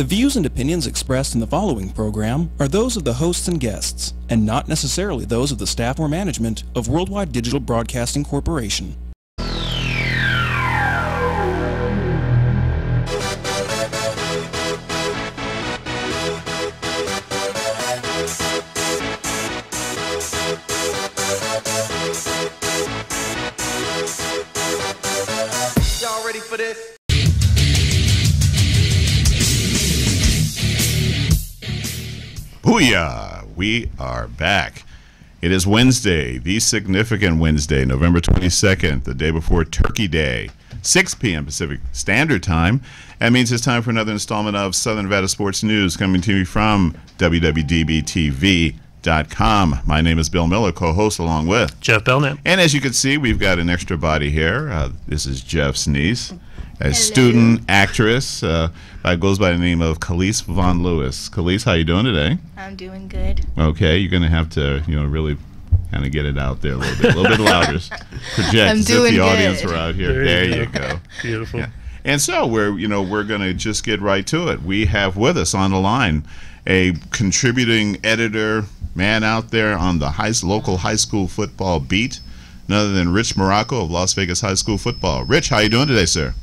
The views and opinions expressed in the following program are those of the hosts and guests, and not necessarily those of the staff or management of Worldwide Digital Broadcasting Corporation. Y'all ready for this? Booyah! We are back. It is Wednesday, the significant Wednesday, November 22nd, the day before Turkey Day, 6 p.m. Pacific Standard Time. That means it's time for another installment of Southern Nevada Sports News coming to you from WWDBTV.com. My name is Bill Miller, co-host along with Jeff Belknap. And as you can see, we've got an extra body here. This is Jeff's niece, a student actress. Goes by the name of Kelise Von Lewis. Kelise, how you doing today? I'm doing good. Okay, you're going to have to, really kind of get it out there a little bit louder. Project as if the audience were out here. There you go. Beautiful. Yeah. And so we're going to just get right to it. We have with us on the line a contributing editor, man out there on the local high school football beat, none other than Rich Muraco of Las Vegas High School Football. Rich, how you doing today, sir?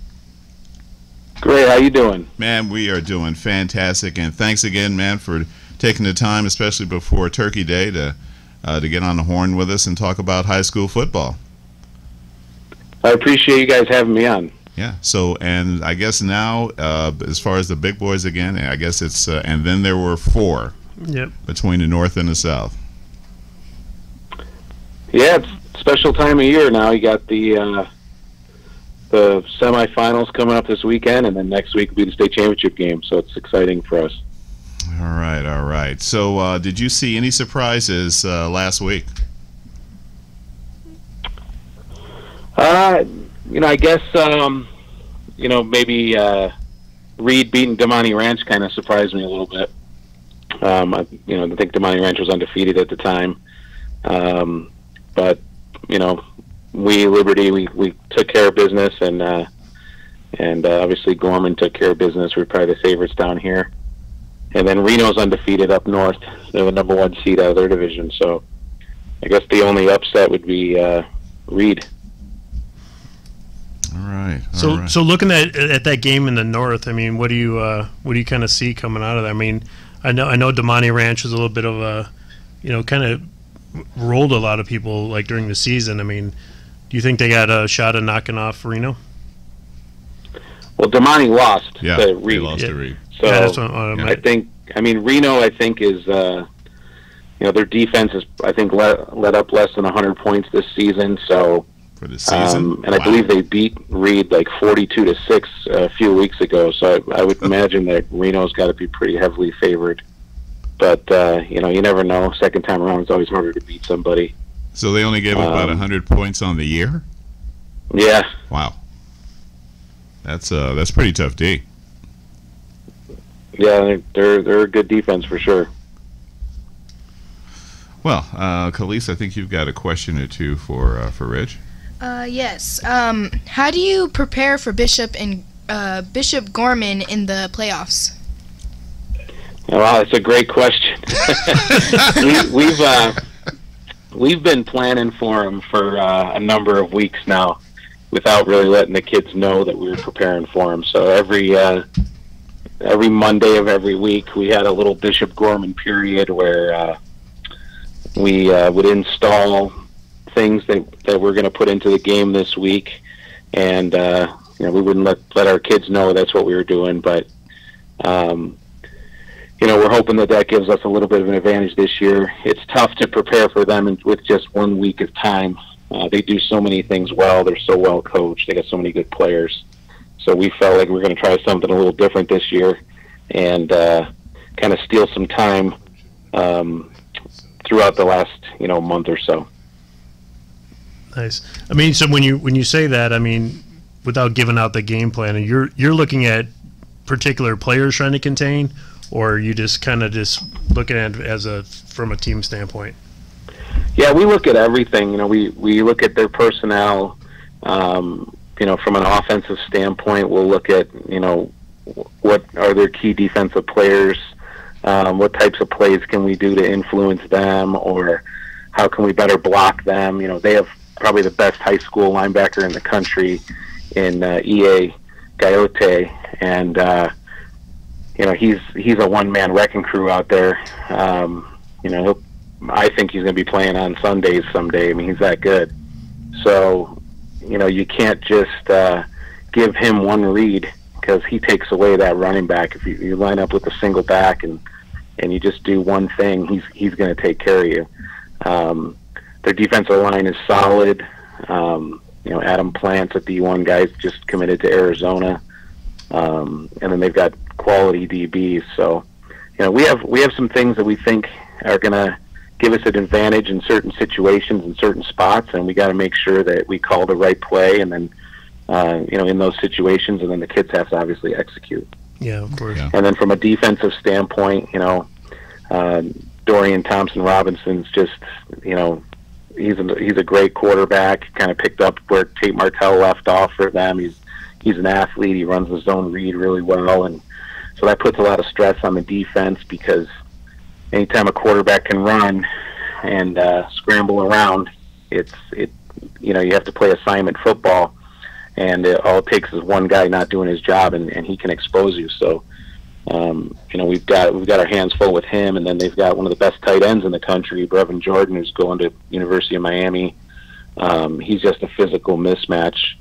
Great, how you doing? Man, we are doing fantastic, and thanks again, man, for taking the time, especially before Turkey Day, to get on the horn with us and talk about high school football. I appreciate you guys having me on. Yeah, so, and I guess now, as far as the big boys again, I guess it's, and then there were 4 between the North and the South. Yeah, it's a special time of year now. You got the semifinals coming up this weekend, and then next week will be the state championship game, so it's exciting for us. All right. So did you see any surprises last week? I guess, maybe Reed beating Damani Ranch kind of surprised me a little bit. I think Damani Ranch was undefeated at the time. But, Liberty, we took care of business, and obviously Gorman took care of business. We're probably the favorites down here. And then Reno's undefeated up north. They're the number 1 seed out of their division. So I guess the only upset would be Reed. All right. So looking at that game in the north, I mean, what do you kind of see coming out of that? I mean, I know Damani Ranch was a little bit of a, kind of rolled a lot of people like during the season. I mean, do you think they got a shot at knocking off Reno? Well, Damani lost to Reed. They lost to Reed. So that's what Reno, I think is, their defense is, I think, let up less than 100 points this season. So for the season, and I believe they beat Reed like 42-6 a few weeks ago. So I would imagine that Reno's got to be pretty heavily favored. But you never know. Second time around, it's always harder to beat somebody. So they only gave up about 100 points on the year? Yeah. Wow. That's pretty tough D. Yeah, they're a good defense for sure. Well, Kelise, I think you've got a question or two for Rich. Yes. How do you prepare for Bishop Gorman in the playoffs? Well, that's a great question. We've been planning for him for a number of weeks now, without really letting the kids know that we were preparing for him. So every Monday of every week, we had a little Bishop Gorman period where we would install things that we're going to put into the game this week, and we wouldn't let our kids know that's what we were doing, but. We're hoping that gives us a little bit of an advantage this year. It's tough to prepare for them with just 1 week of time. They do so many things well. They're so well coached. They got so many good players. So we felt like we're going to try something a little different this year and kind of steal some time throughout the last month or so. Nice. I mean, so when you say that, I mean, without giving out the game plan, and you're looking at particular players trying to contain, or are you just kind of just looking at it from a team standpoint? Yeah, we look at everything. We look at their personnel. From an offensive standpoint, we'll look at what are their key defensive players, what types of plays can we do to influence them, or how can we better block them. They have probably the best high school linebacker in the country in E.A. Gayote, and he's a one-man wrecking crew out there. I think he's going to be playing on Sundays someday. I mean, he's that good. So, you can't just give him one read, because he takes away that running back. If you line up with a single back and you just do one thing, he's going to take care of you. Their defensive line is solid. Adam Plants, a D1 guy's just committed to Arizona, and then they've got quality DBs. So, we have some things that we think are going to give us an advantage in certain situations in certain spots, and we got to make sure that we call the right play, and then in those situations, and then the kids have to obviously execute. Yeah, of course. Yeah. And then from a defensive standpoint, Dorian Thompson-Robinson's just, he's a great quarterback. Kind of picked up where Tate Martell left off for them. He's an athlete. He runs the zone read really well, and so that puts a lot of stress on the defense, because anytime a quarterback can run and scramble around, you have to play assignment football, and all it takes is one guy not doing his job, and he can expose you. So, we've got our hands full with him, and then they've got one of the best tight ends in the country, Brevin Jordan, who's going to University of Miami. He's just a physical mismatch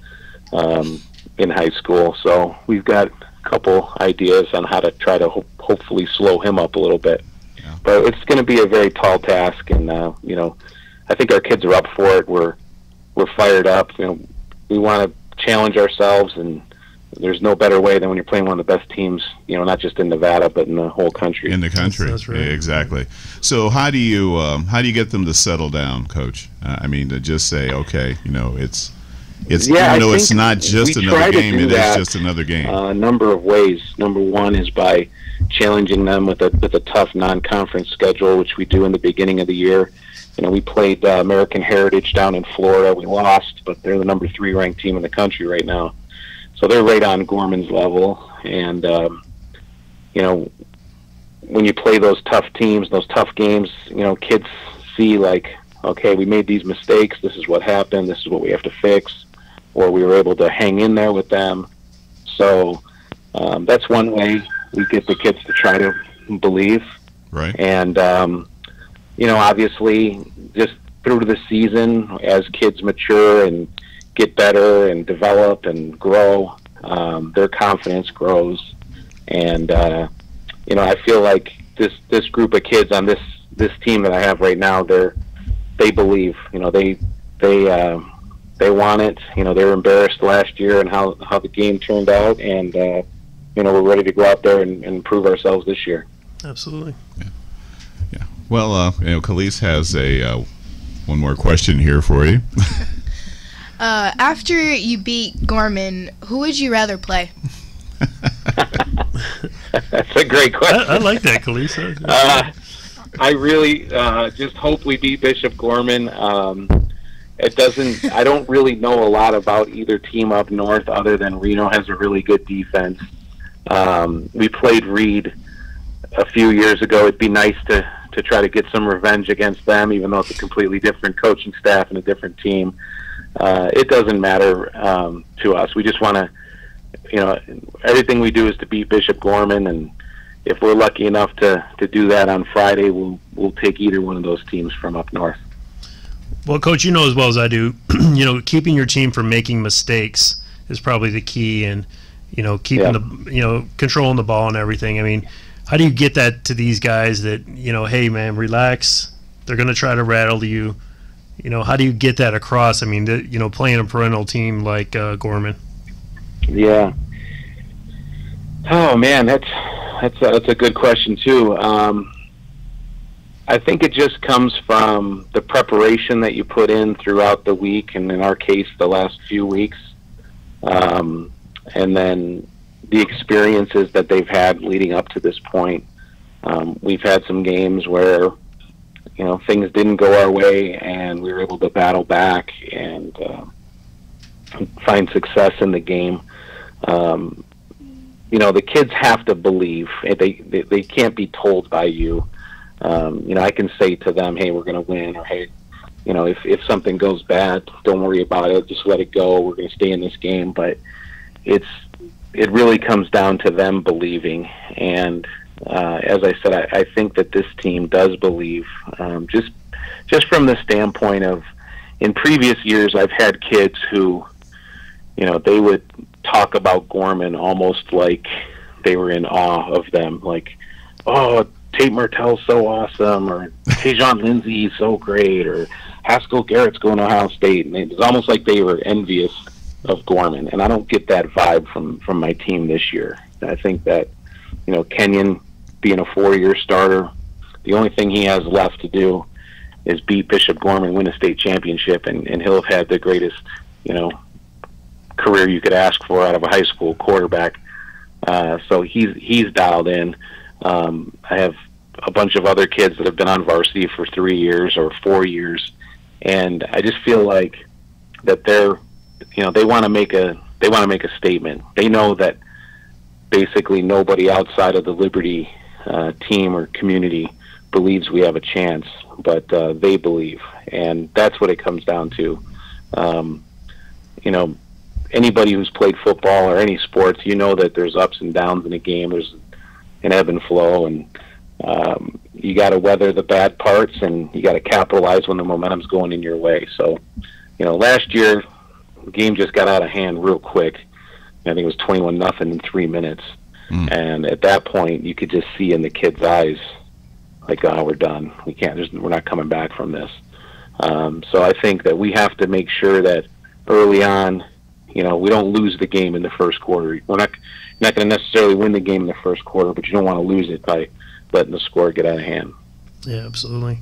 in high school. So we've got a couple ideas on how to try to hopefully slow him up a little bit. But it's going to be a very tall task, and I think our kids are up for it. We're fired up. We want to challenge ourselves, and there's no better way than when you're playing one of the best teams, not just in Nevada but in the whole country. In the country, that's right. Yeah, exactly. So how do you get them to settle down, Coach? To just say, okay, it's it's not just another game, it is just another game. A number of ways. Number one is by challenging them with a tough non-conference schedule, which we do in the beginning of the year. We played American Heritage down in Florida. We lost, but they're the number 3 ranked team in the country right now. So they're right on Gorman's level. And, when you play those tough teams, those tough games, kids see like, okay, we made these mistakes. This is what happened. This is what we have to fix. Or we were able to hang in there with them. So that's one way we get the kids to try to believe. Right. And, obviously just through the season, as kids mature and get better and develop and grow, their confidence grows. And, I feel like this group of kids on this team that I have right now, they believe, they want it. They were embarrassed last year and how the game turned out, and we're ready to go out there and improve ourselves this year. Absolutely. Yeah. Well, Kelise has one more question here for you. After you beat Gorman, who would you rather play? That's a great question. I like that, Kelise. I really just hope we beat Bishop Gorman. I don't really know a lot about either team up north, other than Reno has a really good defense. We played Reed a few years ago. It'd be nice to try to get some revenge against them, even though it's a completely different coaching staff and a different team. It doesn't matter to us. We just want to, everything we do is to beat Bishop Gorman, and if we're lucky enough to do that on Friday, we'll take either one of those teams from up north. Well, Coach, you know as well as I do, keeping your team from making mistakes is probably the key, and keeping controlling the ball and everything. I mean, how do you get that to these guys that hey man, relax, they're going to try to rattle you? How do you get that across? I mean, playing a perennial team like Gorman. Yeah. Oh man, that's a good question too. I think it just comes from the preparation that you put in throughout the week, and in our case, the last few weeks, and then the experiences that they've had leading up to this point. We've had some games where things didn't go our way, and we were able to battle back and find success in the game. the kids have to believe. They can't be told by you. I can say to them, hey, we're going to win, or hey, if something goes bad, don't worry about it. Just let it go. We're going to stay in this game. But it really comes down to them believing. And as I said, I think that this team does believe. Just from the standpoint of, in previous years, I've had kids who, they would talk about Gorman almost like they were in awe of them. Like, oh, Tate Martell's so awesome, or Tajon Lindsay's so great, or Haskell Garrett's going to Ohio State. And it's almost like they were envious of Gorman. And I don't get that vibe from my team this year. I think that, Kenyon being a 4-year starter, the only thing he has left to do is beat Bishop Gorman, win a state championship, and he'll have had the greatest, career you could ask for out of a high school quarterback. So he's dialed in. I have a bunch of other kids that have been on varsity for 3 years or 4 years, and I just feel like that they want to make a statement. They know that basically nobody outside of the Liberty team or community believes we have a chance, but they believe, and that's what it comes down to. Anybody who's played football or any sports, that there's ups and downs in a game. There's an ebb and flow, and you got to weather the bad parts, and you got to capitalize when the momentum's going in your way. So, last year, the game just got out of hand real quick. I think it was 21-0 in 3 minutes. And at that point, you could just see in the kids' eyes, like, oh, we're done. We're not coming back from this. So I think that we have to make sure that early on, we don't lose the game in the first quarter. We're not going to necessarily win the game in the first quarter, but you don't want to lose it by letting the score get out of hand. Yeah, absolutely.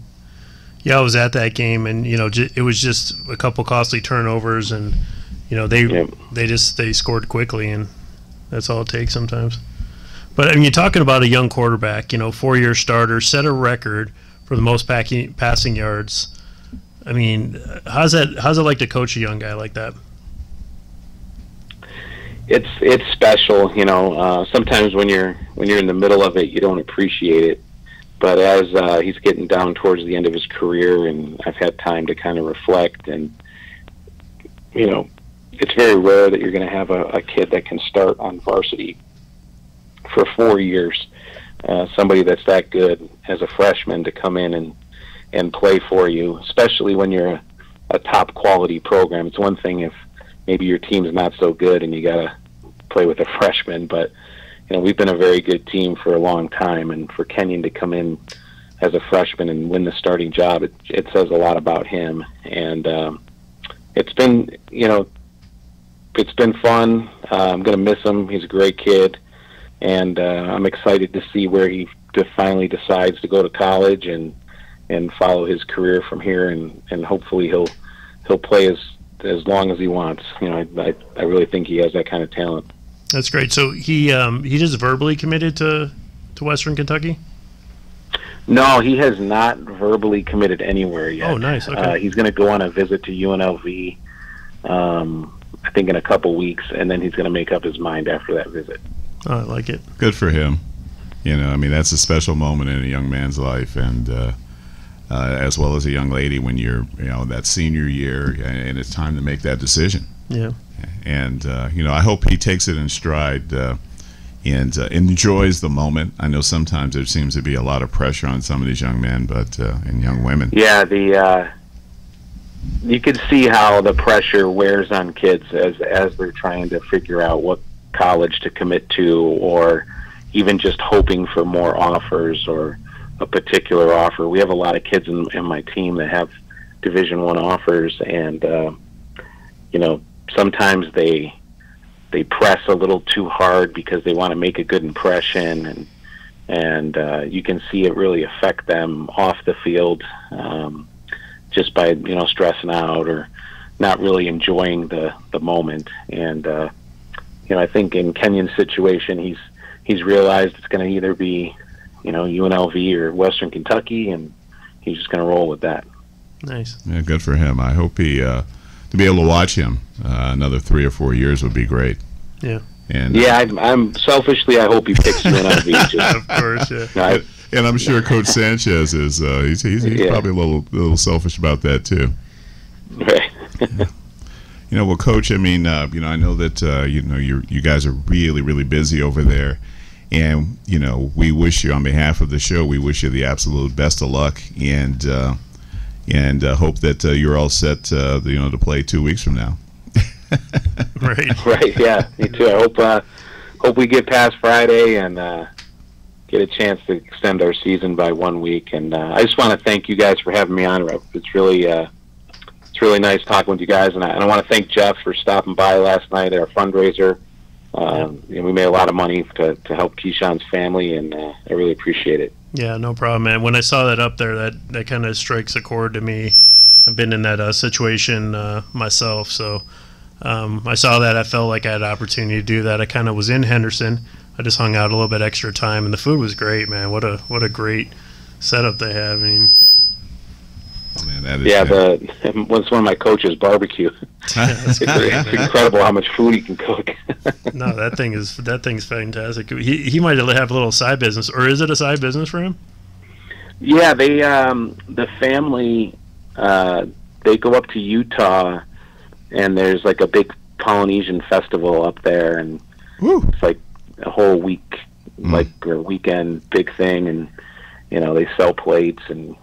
Yeah, I was at that game, and it was just a couple costly turnovers, and they scored quickly, and that's all it takes sometimes. But I mean, you're talking about a young quarterback, 4-year starter, set a record for the most passing yards. I mean, how's it like to coach a young guy like that? It's special, sometimes when you're in the middle of it, you don't appreciate it. But as he's getting down towards the end of his career, and I've had time to kind of reflect, and it's very rare that you're going to have a kid that can start on varsity for 4 years. Somebody that's that good as a freshman to come in and play for you, especially when you're a top quality program. It's one thing if maybe your team's not so good and you got to play with a freshman, but we've been a very good team for a long time, and for Kenyon to come in as a freshman and win the starting job, it says a lot about him. And it's been fun. I'm going to miss him. He's a great kid, and I'm excited to see where he finally decides to go to college and follow his career from here, and hopefully he'll play as long as he wants. I really think he has that kind of talent. That's great. So he just verbally committed to Western Kentucky? No, he has not verbally committed anywhere yet. Oh, nice. Okay. He's going to go on a visit to UNLV, I think in a couple weeks, and then he's going to make up his mind after that visit. Oh, I like it. Good for him. That's a special moment in a young man's life, and as well as a young lady when you're, that senior year, and it's time to make that decision. Yeah. And, I hope he takes it in stride and enjoys the moment. I know sometimes there seems to be a lot of pressure on some of these young men, and young women. Yeah, you can see how the pressure wears on kids as they're trying to figure out what college to commit to, or even just hoping for more offers or a particular offer. We have a lot of kids in my team that have Division I offers, and sometimes they press a little too hard because they want to make a good impression, and you can see it really affect them off the field, just by stressing out or not really enjoying the moment. And I think in Kenyon's situation, he's realized it's going to either be UNLV or Western Kentucky, and he's just going to roll with that. Nice. Yeah, good for him. I hope he to be able to watch him another 3 or 4 years would be great. Yeah. And Yeah, I'm selfishly, I hope he picks you in on beaches. Of course, yeah. No, and I'm sure Coach Sanchez is. He's Yeah. probably a little selfish about that too. right. Well, Coach, I mean, I know that you guys are really, really busy over there, and we wish you, on behalf of the show, we wish you the absolute best of luck, and hope that you're all set, to play 2 weeks from now. Right. Right, yeah, me too. I hope we get past Friday and get a chance to extend our season by 1 week. And I just want to thank you guys for having me on. It's really nice talking with you guys, and I want to thank Jeff for stopping by last night at our fundraiser. We made a lot of money to help Keyshawn's family, and I really appreciate it. Yeah, no problem, man. When I saw that up there, that kind of strikes a chord to me. I've been in that situation myself, so I saw that. I felt like I had an opportunity to do that. I kind of was in Henderson. I just hung out a little bit extra time, and the food was great, man. What a great setup they had. I mean, man, that is was one of my coach's barbecue. It's incredible how much food he can cook. No, that thing's fantastic. He might have a little side business, or is it a side business for him? Yeah, they the family they go up to Utah, and there's like a big Polynesian festival up there, and it's like a whole week, like a weekend big thing, and they sell plates and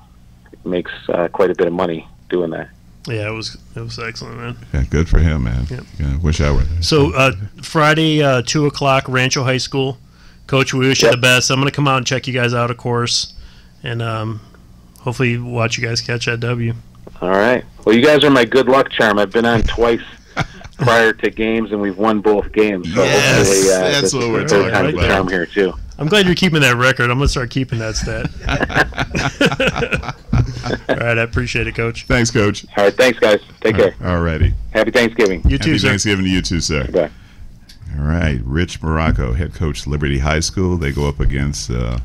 makes quite a bit of money doing that. Yeah, it was excellent, man. Yeah, good for him, man. Yep. Yeah, wish I were there. So Friday, 2:00, Rancho High School. Coach, we wish you the best. I'm going to come out and check you guys out, of course, and hopefully watch you guys catch that W. All right. Well, you guys are my good luck charm. I've been on twice prior to games, and we've won both games. So hopefully, that's what we're talking about. The charm here too. I'm glad you're keeping that record. I'm going to start keeping that stat. All right, I appreciate it, Coach. Thanks, Coach. All right, thanks, guys. Take care. All righty. Happy Thanksgiving. You too, Happy sir. Thanksgiving to you too, sir. Bye. All right, Rich Muraco, head coach, Liberty High School. They go up against the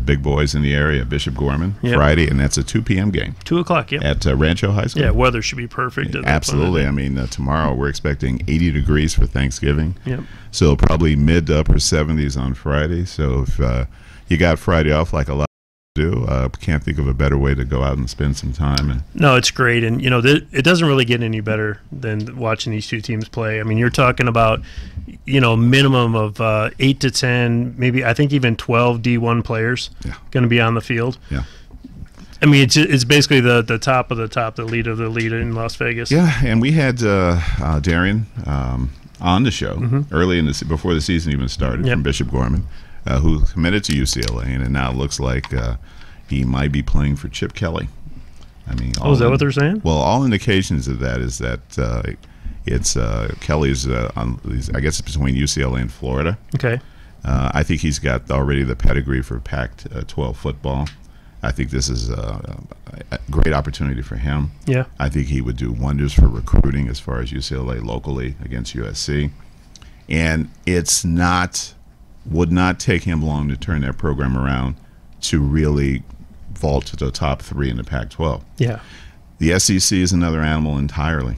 big boys in the area, Bishop Gorman, Friday, and that's a 2 p.m. game. 2:00, yeah. At Rancho High School. Yeah, weather should be perfect. Absolutely. I mean, tomorrow we're expecting 80 degrees for Thanksgiving. Yep. So probably mid to upper 70s on Friday. So if you got Friday off like a lot do, can't think of a better way to go out and spend some time. No, it's great. And, it doesn't really get any better than watching these two teams play. I mean, you're talking about, minimum of 8 to 10, maybe I think even 12 D1 players going to be on the field. Yeah. I mean, it's basically the top of the top, the lead of the lead in Las Vegas. Yeah, and we had Darian on the show early before the season even started from Bishop Gorman, who committed to UCLA, and it now looks like he might be playing for Chip Kelly. I mean, is that what they're saying? Well, all indications of that is that it's Kelly's. I guess it's between UCLA and Florida. Okay. I think he's got already the pedigree for Pac-12 football. I think this is a great opportunity for him. Yeah. I think he would do wonders for recruiting as far as UCLA locally against USC. And would not take him long to turn that program around to really vault to the top 3 in the Pac-12. Yeah. The SEC is another animal entirely.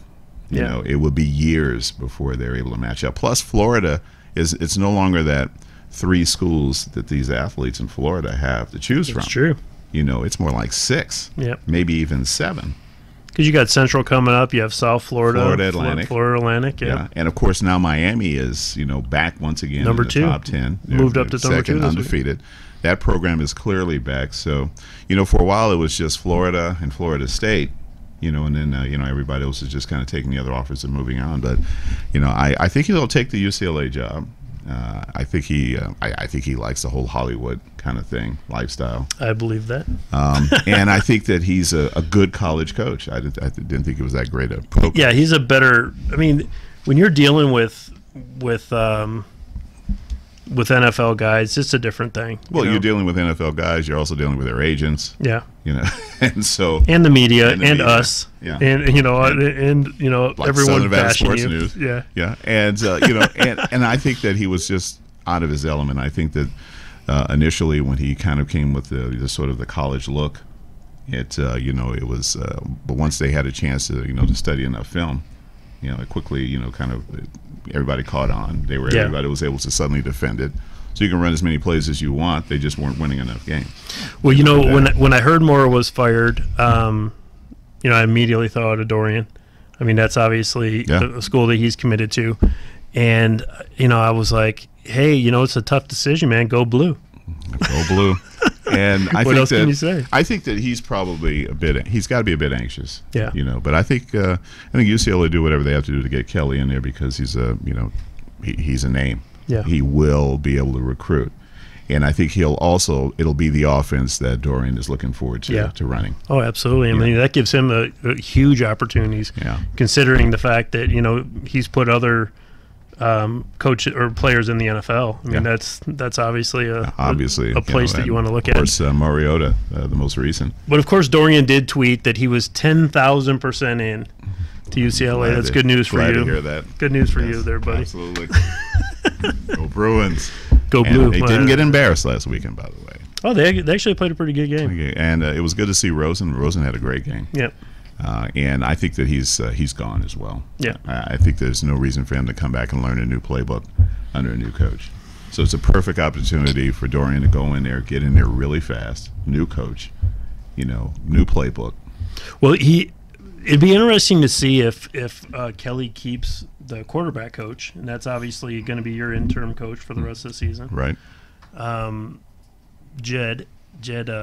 You Yeah. know, it would be years before they're able to match up. Plus, Florida it's no longer that 3 schools that these athletes in Florida have to choose from. That's true. You know, it's more like 6, maybe even 7. Because you got Central coming up, you have South Florida, Florida Atlantic, yeah. And of course now Miami is back once again in the top 10. Moved up to number 2 second undefeated. That program is clearly back. So for a while it was just Florida and Florida State, and then everybody else is just kind of taking the other offers and moving on. But I think he'll take the UCLA job. I think he likes the whole Hollywood kind of thing, lifestyle. I believe that. And I think that he's a good college coach. I didn't think it was that great a program. Yeah, he's a better. I mean, when you're dealing with NFL guys, it's a different thing. Well, you're dealing with NFL guys. You're also dealing with their agents. Yeah. And so and the media and us. Yeah. And like everyone bashing Sports you. News. Yeah. Yeah. And and I think that he was just out of his element. I think that initially when he kind of came with the sort of the college look, it was but once they had a chance to to study enough film, it quickly, kind of everybody caught on. Everybody was able to suddenly defend it. So you can run as many plays as you want. They just weren't winning enough games. Well, when I heard Mora was fired, I immediately thought of Dorian. I mean, that's obviously a school that he's committed to. And, I was like, hey, it's a tough decision, man. Go blue. Go blue. And what else can you say? I think that he's probably he's got to be a bit anxious. Yeah. But I think UCLA do whatever they have to do to get Kelly in there because he's he's a name. Yeah. He will be able to recruit. And I think it'll be the offense that Dorian is looking forward to running. Oh, absolutely. I mean, that gives him a huge opportunities, considering the fact that, he's put other coaches or players in the NFL. I mean, that's obviously a place that you want to look at. Of course, Mariota, the most recent. But, of course, Dorian did tweet that he was 10,000% in to UCLA. That's good news for you. Glad to hear that. Good news for you there, buddy. Absolutely. Go Bruins. Go blue. They didn't get embarrassed last weekend, by the way. Oh, they actually played a pretty good game. Okay. And it was good to see Rosen. Rosen had a great game. Yep. And I think that he's gone as well. Yeah. I think there's no reason for him to come back and learn a new playbook under a new coach. So it's a perfect opportunity for Dorian to go in there, get in there really fast. New coach, new playbook. Well, it'd be interesting to see if Kelly keeps the quarterback coach, and that's obviously going to be your interim coach for the rest of the season. Right. Jed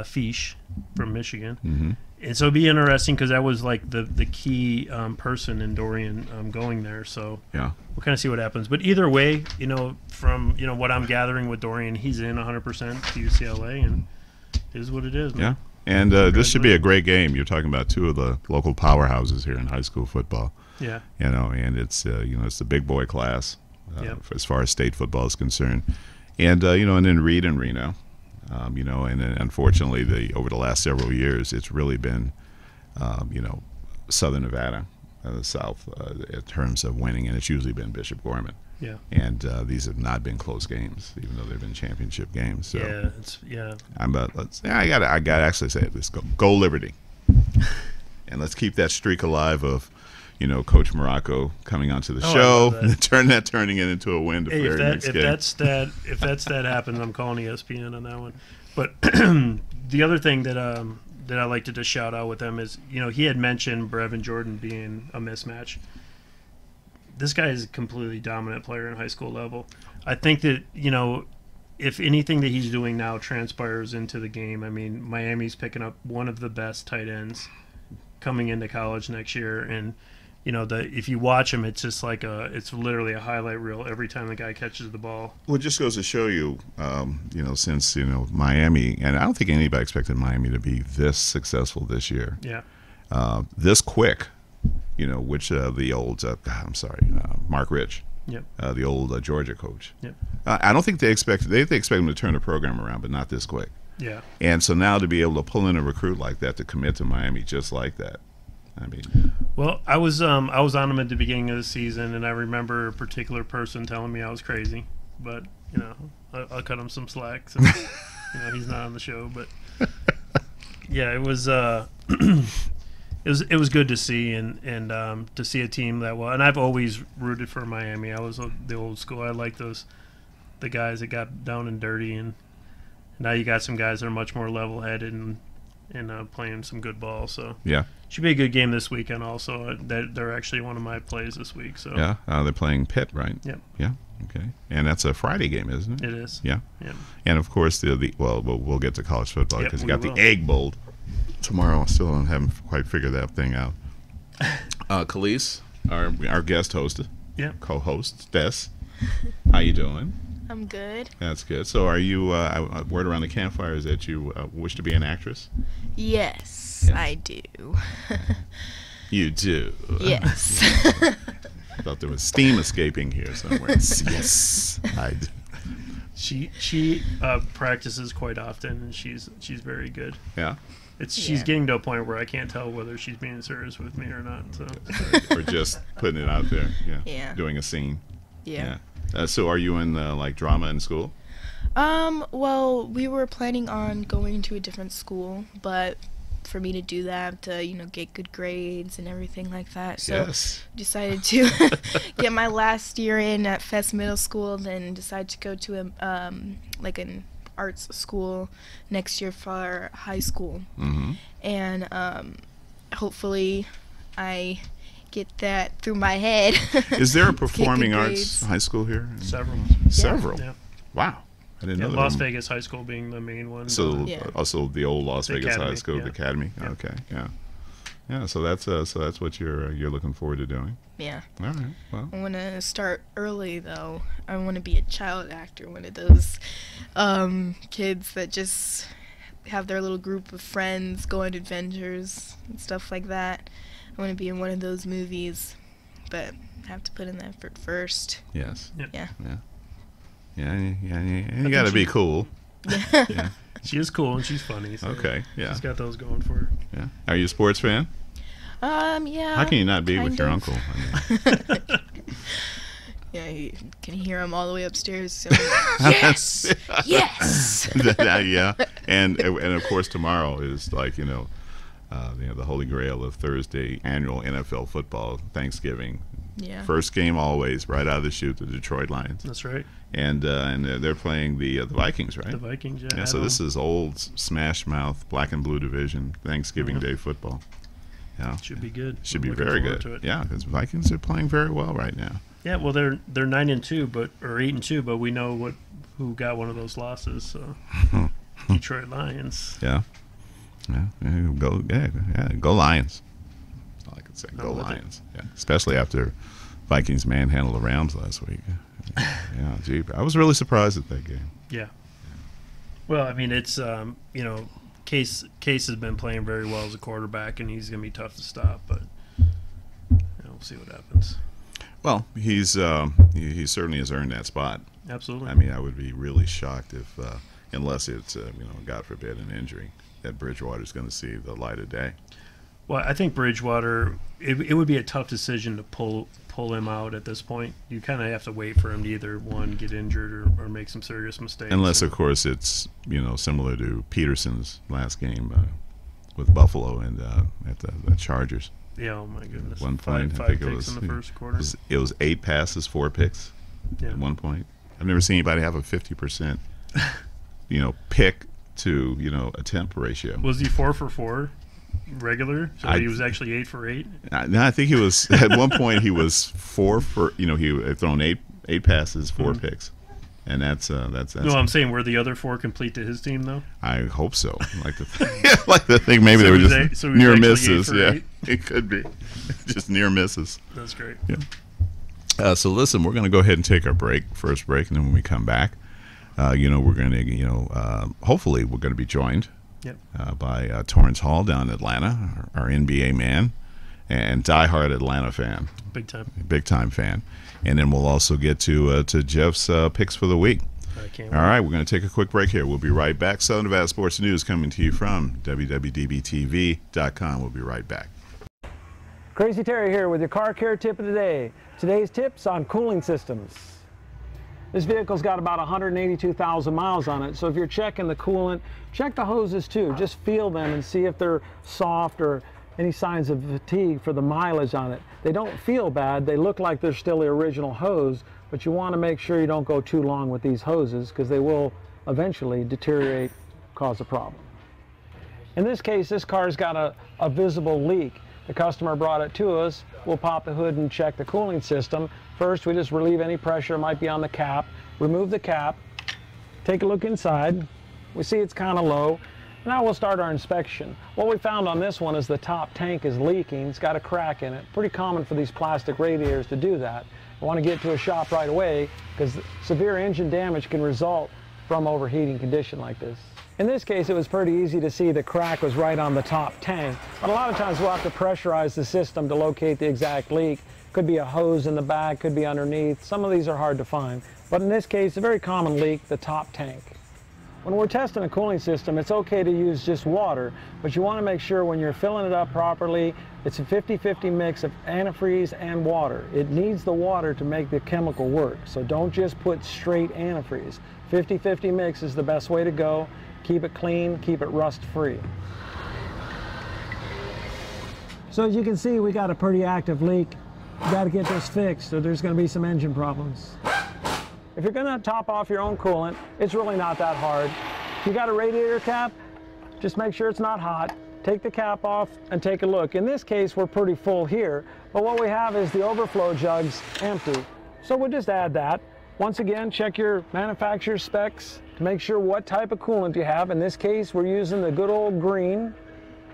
Fish from Michigan. Mm-hmm. And so it'd be interesting because that was like the key person in Dorian going there. So we'll kind of see what happens. But either way, from what I'm gathering with Dorian, he's in 100% to UCLA, and it is what it is, man. Yeah. And this should be a great game. You're talking about two of the local powerhouses here in high school football. Yeah. And it's it's the big boy class as far as state football is concerned, and and then Reed and Reno. And then unfortunately, over the last several years, it's really been, Southern Nevada, the South, in terms of winning, and it's usually been Bishop Gorman. Yeah. And these have not been close games, even though they've been championship games. So I got to actually say this: go Liberty, and let's keep that streak alive of. Coach Muraco coming onto the show, and turning it into a win. Hey, if that's that happens, I'm calling ESPN on that one. But the other thing that I like to just shout out with them is, he had mentioned Brevin Jordan being a mismatch. This guy is a completely dominant player in high school level. I think that if anything that he's doing now transpires into the game, I mean, Miami's picking up one of the best tight ends coming into college next year, and if you watch him, it's just like it's literally a highlight reel every time the guy catches the ball. Well, it just goes to show you, since Miami, and I don't think anybody expected Miami to be this successful this year. Yeah. This quick, which the old, Mark Rich. Yep. The old Georgia coach. Yep. I don't think they expect him to turn the program around, but not this quick. Yeah. And so now to be able to pull in a recruit like that to commit to Miami just like that. I mean, well, I was on him at the beginning of the season, and I remember a particular person telling me I was crazy, but I'll cut him some slack since he's not on the show. But yeah, it was it was good to see and to see a team that well. And I've always rooted for Miami. I was the old school. I like the guys that got down and dirty, and now you got some guys that are much more level-headed and playing some good ball. So yeah. Should be a good game this weekend also. They're actually one of my plays this week. So yeah, they're playing Pitt, right? Yep. Yeah. Okay. And that's a Friday game, isn't it? It is. Yeah. Yep. And of course we'll get to college football because you got will. the Egg Bowl tomorrow. I still haven't quite figured that thing out. Kelise, our guest host, co-host, Des. How you doing? I'm good. That's good. So are you, word around the campfire is that you wish to be an actress? Yes, I do. You do? Yes. I thought there was steam escaping here somewhere. Yes, I do. She practices quite often, and she's very good. Yeah? She's getting to a point where I can't tell whether she's being serious with me or not. So. Or just putting it out there. Yeah. Doing a scene. Yeah. So are you in drama in school? Well, we were planning on going to a different school, but for me to do that, to get good grades and everything like that. So Yes. decided to get my last year in at Fest Middle School, then decided to go to an arts school next year for high school. Mm-hmm. And hopefully I get that through my head. Is there a Get good performing arts grades. high school here? Several. Several. Yeah. Wow. I didn't know that. Las Vegas High School being the main one. So Yeah. also the old Las The Vegas High Academy, School, yeah. the Academy. Yeah. Okay. Yeah. Yeah. So that's what you're looking forward to doing. Yeah. All right. Well. I want to start early, though. I want to be a child actor, one of those kids that just have their little group of friends go on adventures and stuff like that. I want to be in one of those movies, but I have to put in the effort first. Yes. Yep. Yeah. Yeah. You got to be cool. Yeah. She is cool and she's funny. So Okay. Yeah. She's got those going for her. Yeah. Are you a sports fan? Yeah. How can you not be with kind your of. uncle? I mean, Yeah, you can hear him all the way upstairs. So yes, yes. yeah. And of course tomorrow is like the holy grail of Thursday annual NFL football, Thanksgiving. Yeah. First game always right out of the chute, the Detroit Lions, That's right. and they're playing the Vikings, right? The Vikings. Yeah. Yeah, so this is old Smash Mouth Black and Blue division Thanksgiving Yeah. Day football. Yeah, should be good. should I'm be looking very forward good. to it. Yeah, because Vikings are playing very well right now. Yeah. Well, they're 9-2, or 8-2, but we know who got one of those losses. So Detroit Lions. Yeah, go Lions. All I can say, go I'm with it. Lions. Yeah, especially after Vikings manhandled the Rams last week. Yeah, gee, I was really surprised at that game. Yeah. Well, I mean, it's Case has been playing very well as a quarterback, and he's going to be tough to stop. But we'll see what happens. Well, he certainly has earned that spot. Absolutely. I mean, I would be really shocked if, unless it's God forbid, an injury, that Bridgewater's going to see the light of day. Well, I think Bridgewater, it would be a tough decision to pull him out at this point. You kind of have to wait for him to either, one, get injured or make some serious mistakes. Unless, of course, it's similar to Peterson's last game with Buffalo and at the Chargers. Yeah, oh my goodness. At one point, five I think picks it was in the first quarter. It was 8 passes, 4 picks. Yeah. At one point, I've never seen anybody have a 50%, pick to attempt ratio. Was he 4 for 4 regular? So he was actually 8 for 8. No, I think he was at one point. He was 4 for he had thrown 8 passes, 4 picks, and that's. No, I'm saying were the other 4 complete to his team though? I hope so. Like to think maybe they were just near misses. Yeah, it could be just near misses. That's great. Yeah. So listen, we're going to go ahead and take our first break, and then when we come back, we're going to hopefully we're going to be joined. Yep. By Torrance Hall down in Atlanta, our NBA man and diehard Atlanta fan, big time fan, and then we'll also get to Jeff's picks for the week. I can't All right, we're going to take a quick break here. We'll be right back. Southern Nevada Sports News coming to you from WWDBTV.com. We'll be right back. Crazy Terry here with your car care tip of the day. Today's tips on cooling systems. This vehicle's got about 182,000 miles on it, so if you're checking the coolant, check the hoses too. Just feel them and see if they're soft or any signs of fatigue for the mileage on it. They don't feel bad. They look like they're still the original hose, but you want to make sure you don't go too long with these hoses because they will eventually deteriorate, cause a problem. In this case, this car's got a visible leak. The customer brought it to us. We'll pop the hood and check the cooling system. First, we just relieve any pressure might be on the cap. Remove the cap. Take a look inside. We see it's kind of low. Now we'll start our inspection. What we found on this one is the top tank is leaking. It's got a crack in it. Pretty common for these plastic radiators to do that. I want to get to a shop right away because severe engine damage can result from overheating condition like this. In this case, it was pretty easy to see the crack was right on the top tank, but a lot of times we'll have to pressurize the system to locate the exact leak. Could be a hose in the back, could be underneath. Some of these are hard to find, but in this case, a very common leak, the top tank. When we're testing a cooling system, it's okay to use just water, but you want to make sure when you're filling it up properly, it's a 50-50 mix of antifreeze and water. It needs the water to make the chemical work, so don't just put straight antifreeze. 50-50 mix is the best way to go. Keep it clean, keep it rust-free. So as you can see, we got a pretty active leak. You got to get this fixed, so there's going to be some engine problems. If you're going to top off your own coolant, it's really not that hard. If you got a radiator cap, just make sure it's not hot. Take the cap off and take a look. In this case, we're pretty full here, but what we have is the overflow jugs empty. So we'll just add that. Once again, check your manufacturer's specs to make sure what type of coolant you have. In this case, we're using the good old green.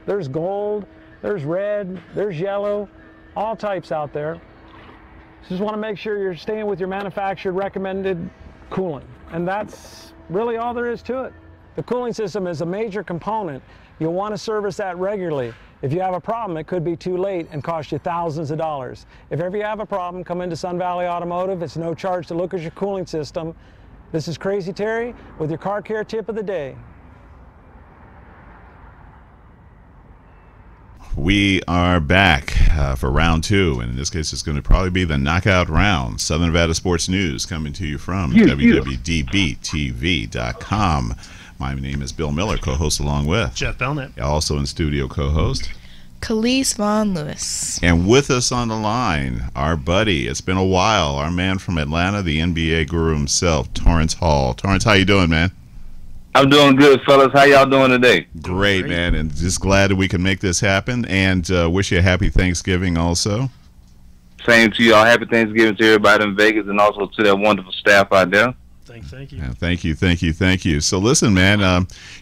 There's gold, there's red, there's yellow, all types out there. Just want to make sure you're staying with your manufacturer recommended coolant. And that's really all there is to it. The cooling system is a major component. You'll want to service that regularly. If you have a problem, it could be too late and cost you thousands of dollars. If ever you have a problem, come into Sun Valley Automotive. It's no charge to look at your cooling system. This is Crazy Terry with your car care tip of the day. We are back for round two, and in this case, it's going to probably be the knockout round. Southern Nevada Sports News coming to you from WWDBTV.com. My name is Bill Miller, co-host along with Jeff Belknap. Also in studio co-host Kelise Von Lewis. And with us on the line, our buddy, it's been a while, our man from Atlanta, the NBA guru himself, Torrance Hall. Torrance, how you doing, man? I'm doing good, fellas. How y'all doing today? Great, man, and just glad that we can make this happen, and wish you a happy Thanksgiving also. Same to y'all. Happy Thanksgiving to everybody in Vegas and also to that wonderful staff out there. Thank you. Yeah, thank you. So listen, man,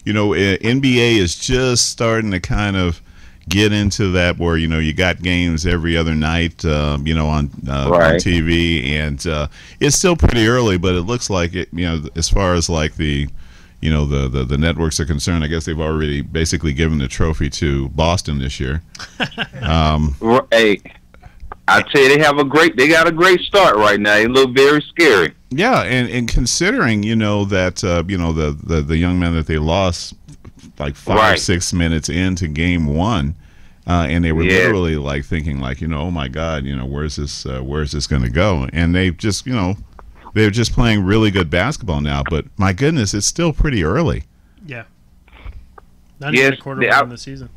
NBA is just starting to kind of get into that where, you got games every other night, on TV, and it's still pretty early, but it looks like it, as far as like the networks are concerned, I guess they've already basically given the trophy to Boston this year. Hey, I tell you, they got a great start right now. It looks very scary. Yeah, and considering that the young man that they lost like 5-6 minutes into game one, and they were literally like thinking like oh my God, where's this going to go? And they just they're just playing really good basketball now. But my goodness, it's still pretty early. Yeah, not even a quarter in the season.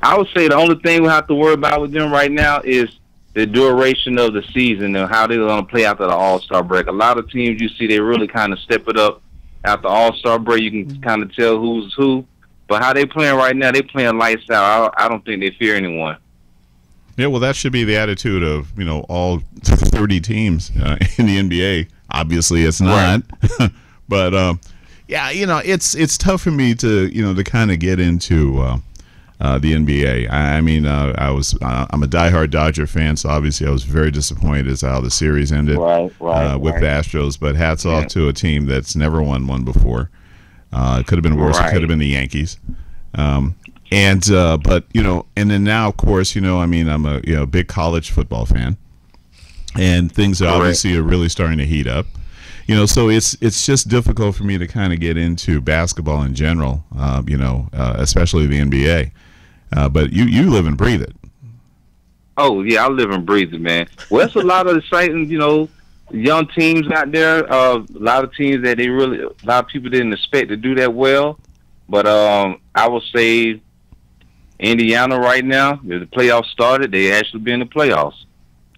I would say the only thing we have to worry about with them right now is the duration of the season and how they're going to play after the All-Star break. A lot of teams you see, they really kind of step it up after All-Star break. You can kind of tell who's who. But how they playing right now, they playing lights out. I don't think they fear anyone. Yeah, well, that should be the attitude of, all 30 teams in the NBA. Obviously, it's not. Right. But, it's tough for me to, to kind of get into the NBA. I'm a diehard Dodger fan, so obviously I was very disappointed as how the series ended with the Astros. But hats off to a team that's never won one before. It could have been worse. It could have been the Yankees. But and then now, of course, I'm a big college football fan, and things obviously are really starting to heat up. So it's just difficult for me to kind of get into basketball in general. Especially the NBA. But you live and breathe it. Oh yeah, I live and breathe it, man. Well, it's a lot of exciting, young teams out there. A lot of teams that a lot of people didn't expect to do that well. But I would say Indiana right now, if the playoffs started, they actually be in the playoffs.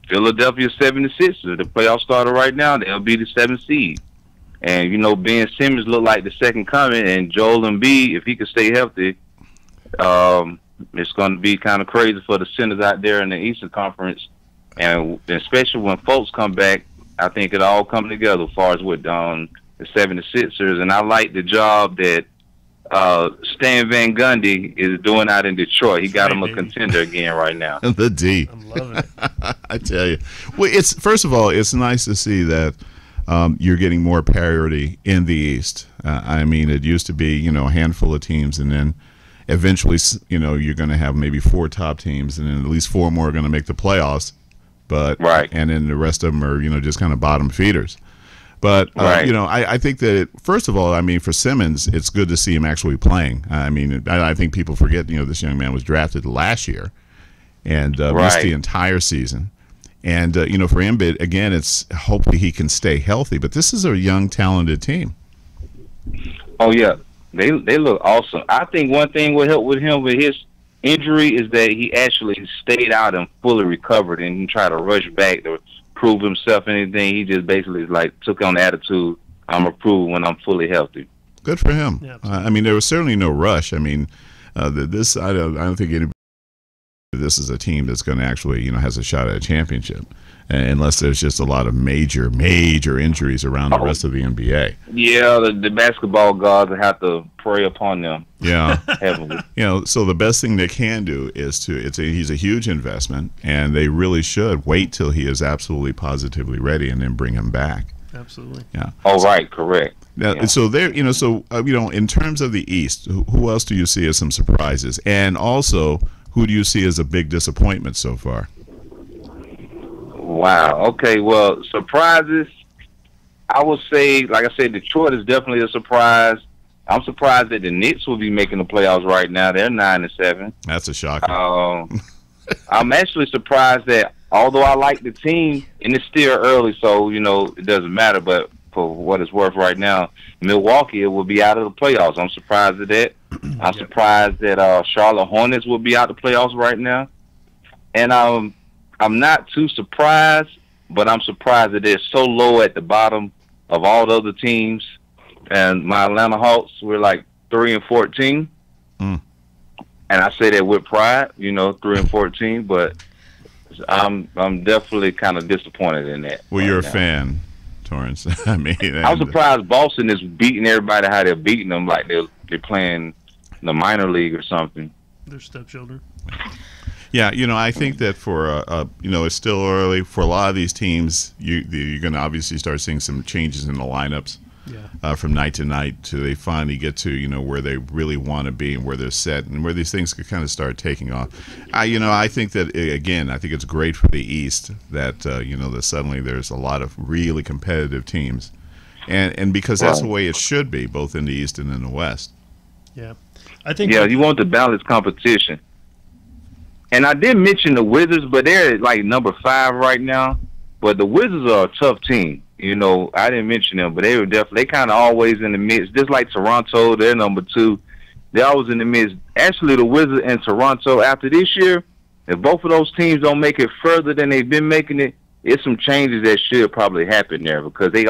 Philadelphia 76ers, if the playoffs started right now, they'll be the 7th seed. And Ben Simmons looked like the second coming, and Joel Embiid, if he could stay healthy, it's going to be kind of crazy for the centers out there in the Eastern Conference, and especially when folks come back, I think it all come together as far as with the 76ers. And I like the job that Stan Van Gundy is doing out in Detroit. He got him a contender again right now. The D. I'm loving it. I tell you. Well, first of all, it's nice to see that you're getting more parity in the East. It used to be, a handful of teams, and then eventually, you're going to have maybe 4 top teams, and then at least 4 more are going to make the playoffs. But and then the rest of them are, just kind of bottom feeders. But I think that first of all, for Simmons, it's good to see him actually playing. I think people forget, this young man was drafted last year and missed the entire season. And for Embiid, again, it's hopefully he can stay healthy. But this is a young, talented team. Oh yeah. They look awesome. I think one thing will help with him with his injury is that he actually stayed out and fully recovered, and he tried to rush back to prove himself anything. He just basically like took on the attitude, I'm gonna prove when I'm fully healthy. Good for him. Yeah. I mean, there was certainly no rush. I mean, I don't think anybody. This is a team that's going to actually, has a shot at a championship, unless there's just a lot of major injuries around the rest of the NBA. Yeah, the basketball gods have to pray upon them. Yeah, heavily. So the best thing they can do is he's a huge investment, and they really should wait till he is absolutely positively ready, and then bring him back. Absolutely. Yeah. Oh, right, correct. Now, Yeah. so there, in terms of the East, who else do you see as some surprises, and also who do you see as a big disappointment so far? Wow. Okay. Well, surprises. I would say, like I said, Detroit is definitely a surprise. I'm surprised that the Knicks will be making the playoffs right now. They're 9-7. That's a shocker. I'm actually surprised that, although I like the team, and it's still early, so it doesn't matter. But for what it's worth, right now, Milwaukee will be out of the playoffs. I'm surprised at that. I'm surprised that Charlotte Hornets will be out of the playoffs right now, and I'm not too surprised, but I'm surprised that they're so low at the bottom of all the other teams. And my Atlanta Hawks were like 3-14, and I say that with pride, 3-14. But I'm definitely kind of disappointed in that. Well, you're a fan, Torrance. I mean, I'm surprised Boston is beating everybody how they're beating them, like they're playing the minor league or something. Their stepchildren. Yeah, I think that for it's still early for a lot of these teams. You're going to obviously start seeing some changes in the lineups. Yeah. From night to night till they finally get to where they really want to be and where they're set and where these things could kind of start taking off. I think that again, I think it's great for the East that that suddenly there's a lot of really competitive teams, and because that's the way it should be, both in the East and in the West. Yeah, I think. Yeah, you want the balanced competition. And I did mention the Wizards, but they're like number 5 right now. But the Wizards are a tough team. I didn't mention them, but they kind of always in the midst. Just like Toronto, they're number 2. They're always in the midst. Actually, the Wizards and Toronto, after this year, if both of those teams don't make it further than they've been making it, it's some changes that should probably happen there, because they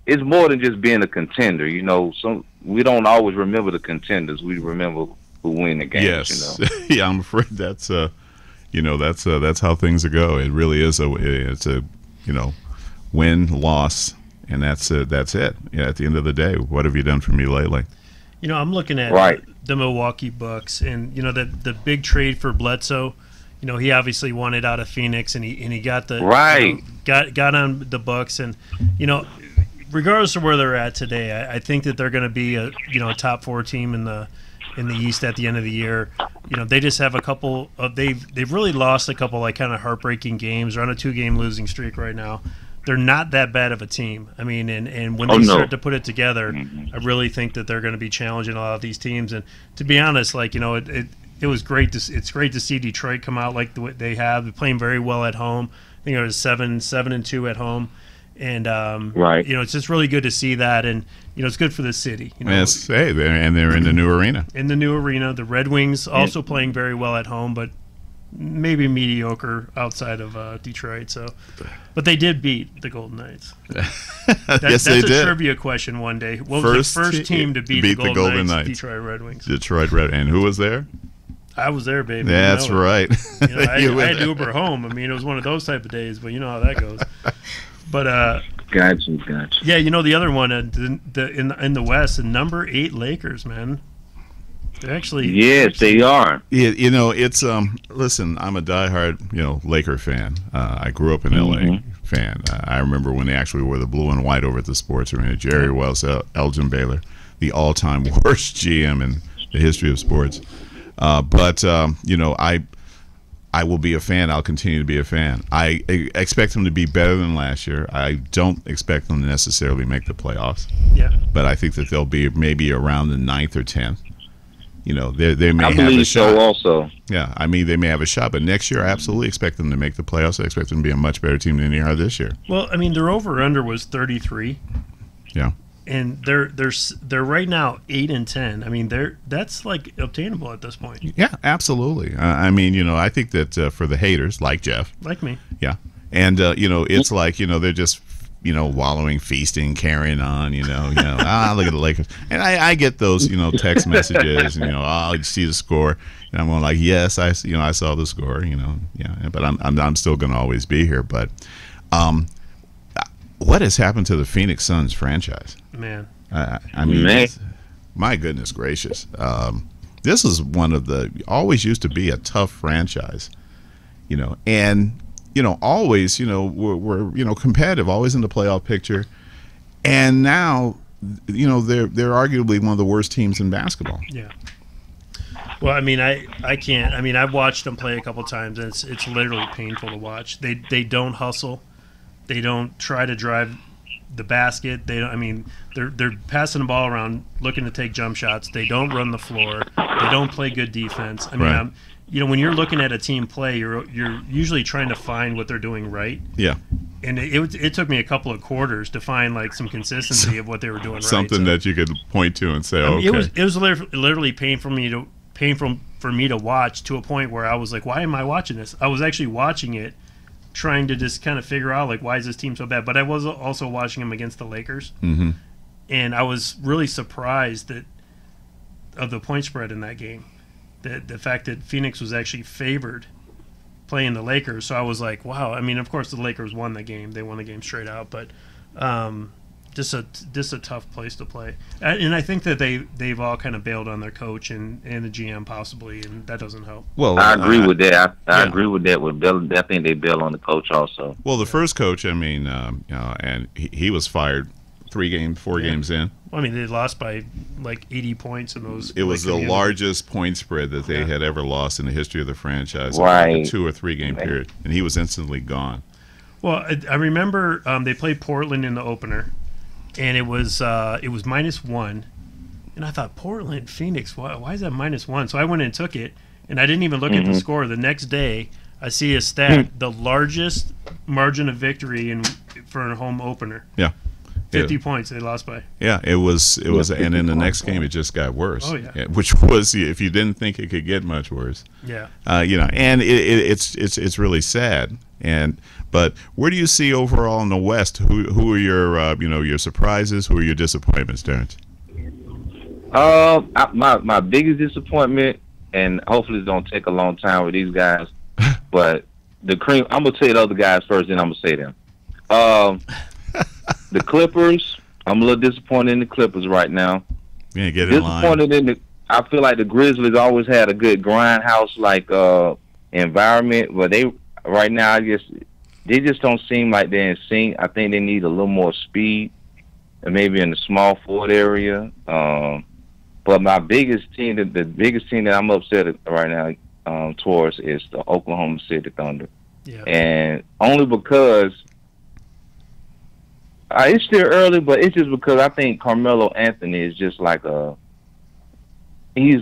it's more than just being a contender. We don't always remember the contenders. We remember who win the games. Yes. Yeah, I'm afraid that's that's how things go. It really is it's a win, loss, and that's it. Yeah, at the end of the day, what have you done for me lately? I'm looking at the Milwaukee Bucks, and the big trade for Bledsoe. He obviously wanted out of Phoenix, and he got the got on the Bucks, and regardless of where they're at today, I think that they're going to be a top 4 team in the East at the end of the year. They just have a couple of they've really lost a couple like kind of heartbreaking games. They're on a 2-game losing streak right now. They're not that bad of a team. I mean, and when they start to put it together, I really think that they're going to be challenging a lot of these teams. And to be honest, it was great. It's great to see Detroit come out like the way they have. They're playing very well at home. I think it was 7-2 at home. And it's just really good to see that, and it's good for the city. Yes, they're in the new arena. In the new arena, the Red Wings also playing very well at home, but maybe mediocre outside of Detroit. So, but they did beat the Golden Knights. Yes, they did. That's a trivia question one day. What was the first team to beat the Golden Knights? Detroit Red Wings. Detroit Red, and who was there? I was there, baby. That's right. I had to Uber home. I mean, it was one of those type of days, but you know how that goes. But gotcha. Yeah, the other one in the West, the number 8 Lakers, man. They're actually they are. Yeah, it's listen, I'm a diehard Laker fan. I grew up in LA fan. I remember when they actually wore the blue and white over at the sports arena. Jerry Wells, Elgin Baylor, the all-time worst GM in the history of sports. But I will be a fan. I'll continue to be a fan. I expect them to be better than last year. I don't expect them to necessarily make the playoffs. Yeah. But I think that they'll be maybe around the 9th or 10th. They may have a shot. I believe so also. Yeah, I mean, they may have a shot. But next year, I absolutely expect them to make the playoffs. I expect them to be a much better team than they are this year. Well, I mean, their over-under was 33. Yeah. and they're right now 8-10. I mean, that's like obtainable at this point. Yeah, absolutely. I mean, I think that for the haters like Jeff, like me, yeah, and it's like they're just wallowing, feasting, carrying on. Look at the Lakers, and I get those text messages, and you see the score, and I'm going like, yes, I saw the score, yeah, but I'm still going to always be here, but what has happened to the Phoenix Suns franchise? Man, I mean, my goodness gracious, this is one of always used to be a tough franchise, and. Always, we're competitive, always in the playoff picture, and now, they're arguably one of the worst teams in basketball. Yeah. Well, I mean, I can't. I mean, I've watched them play a couple times, and it's literally painful to watch. They don't hustle, they don't try to drive the basket. They don't. I mean, they're passing the ball around, looking to take jump shots. They don't run the floor. They don't play good defense. I mean, right. When you're looking at a team play, you're usually trying to find what they're doing right. Yeah. And it took me a couple of quarters to find like some consistency of what they were doing right. Something that you could point to and say, okay. It was literally painful for me to watch, to a point where I was like, why am I watching this? I was actually watching it, trying to just kind of figure out like, why is this team so bad? But I was also watching them against the Lakers, and I was really surprised of the point spread in that game. The fact that Phoenix was actually favored playing the Lakers. So I was like, wow. I mean, of course, the Lakers won the game. They won the game straight out. But just a tough place to play. And I think that they've all kind of bailed on their coach and the GM possibly, and that doesn't help. Well, I agree with that. I agree with that. With Bill, I think they bailed on the coach also. Well, the first coach, I mean, and he was fired 4 games in. Well, I mean, they lost by like 80 points in those. It was the largest point spread that they had ever lost in the history of the franchise. Right. A 2 or 3 game period, and he was instantly gone. Well, I remember they played Portland in the opener, and it was -1, and I thought, Portland, Phoenix, why is that -1? So I went and took it, and I didn't even look at the score. The next day, I see a stat, the largest margin of victory for a home opener. Yeah. 50 points they lost by. Yeah, it was, and in the next game it just got worse. Oh yeah. Which was, if you didn't think it could get much worse. Yeah. And it's really sad. But where do you see overall in the West? Who are your surprises? Who are your disappointments, Torrance? My biggest disappointment, and hopefully it don't take a long time with these guys, but the cream. I'm gonna tell you the other guys first, then I'm gonna say them. The Clippers, I'm a little disappointed in the Clippers right now. Yeah, get in line. I feel like the Grizzlies always had a good grindhouse like environment, but right now they just don't seem like they're in sync. I think they need a little more speed, and maybe in the small forward area. But my biggest team, the biggest team that I'm upset right now towards is the Oklahoma City Thunder, and only because. It's still early, but it's just because I think Carmelo Anthony is just like he's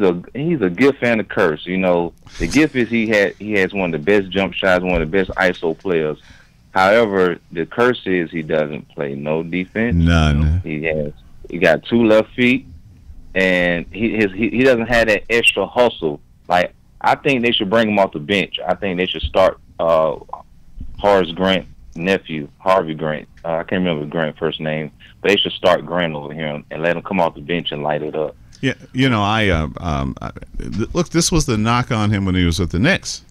a gift and a curse. The gift is he has one of the best jump shots, one of the best ISO players. However, the curse is he doesn't play no defense. None. He got 2 left feet, and he doesn't have that extra hustle. Like, I think they should bring him off the bench. I think they should start Horace Grant. Nephew, Harvey Grant. I can't remember Grant's first name, but they should start Grant over here and let him come off the bench and light it up. Yeah, look, this was the knock on him when he was with the Knicks,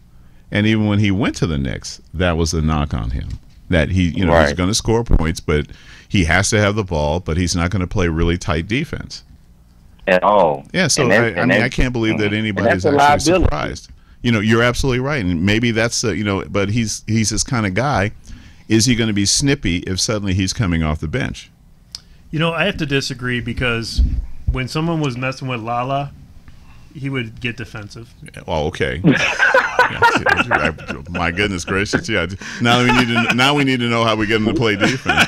and even when he went to the Knicks, that was the knock on him. That he's going to score points, but he has to have the ball, but he's not going to play really tight defense at all. Yeah, so I can't believe that anybody's actually surprised. You're absolutely right, and maybe that's but he's this kind of guy. Is he going to be snippy if suddenly he's coming off the bench? I have to disagree, because when someone was messing with Lala, he would get defensive. Oh, okay. My goodness gracious! Yeah. Now we need to know how we get him to play defense.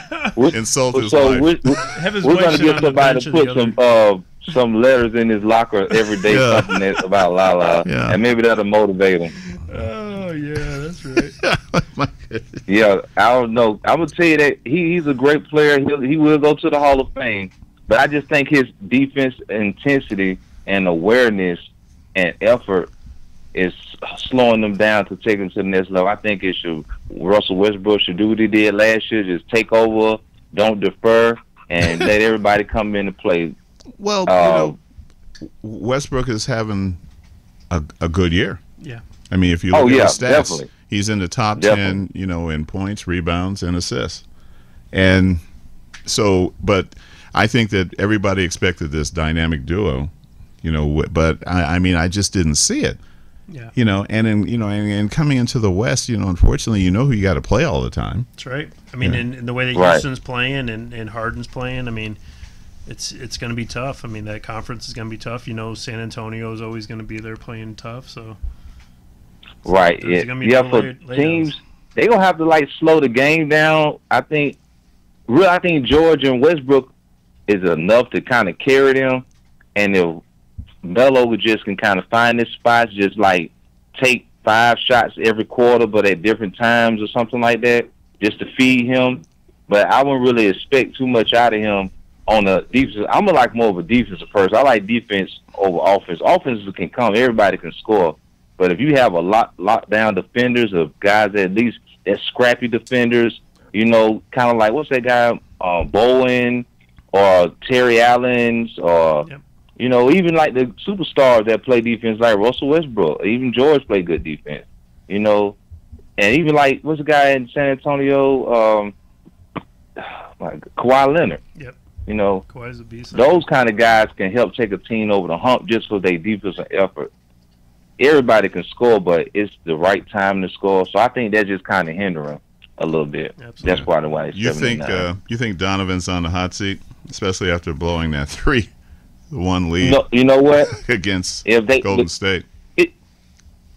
Insult his wife. We're going to get somebody to put some letters in his locker every day, something about Lala, and maybe that'll motivate him. Oh yeah, that's right. My goodness. Yeah, I don't know. I would tell you that he's a great player. He will go to the Hall of Fame. But I just think his defense intensity and awareness and effort is slowing them down to take them to the next level. I think Russell Westbrook should do what he did last year, just take over, don't defer, and let everybody come in and play. Well, Westbrook is having a good year. Yeah. I mean, if you look at his stats, definitely. he's in the top 10, in points, rebounds, and assists. And so, but I think that everybody expected this dynamic duo, but I mean, I just didn't see it. Yeah. And coming into the West, unfortunately, who you got to play all the time. That's right. I mean, in the way that Houston's playing and Harden's playing, I mean, it's going to be tough. I mean, that conference is going to be tough. San Antonio is always going to be there playing tough. So. Right. For teams, they're going to have to slow the game down. I think George and Westbrook is enough to kind of carry them, and if Melo just can kind of find his spots, just take 5 shots every quarter, but at different times or something like that, just to feed him. But I wouldn't really expect too much out of him on the defense. I'm more of a defensive person. I like defense over offense. Offense can come, everybody can score. But if you have a lockdown defenders of guys that scrappy defenders, kind of like, what's that guy, Bowen or Terry Allen's or, even like the superstars that play defense like Russell Westbrook, even George played good defense, and even what's the guy in San Antonio, Kawhi Leonard. Yep. Kawhi's a beast. Those kind of guys can help take a team over the hump just for their defensive effort. Everybody can score, but it's the right time to score. So I think that's just kind of hindering a little bit. Absolutely. That's probably why it's 79. You think Donovan's on the hot seat, especially after blowing that 3-1 lead? No, you know what? Against Golden State. It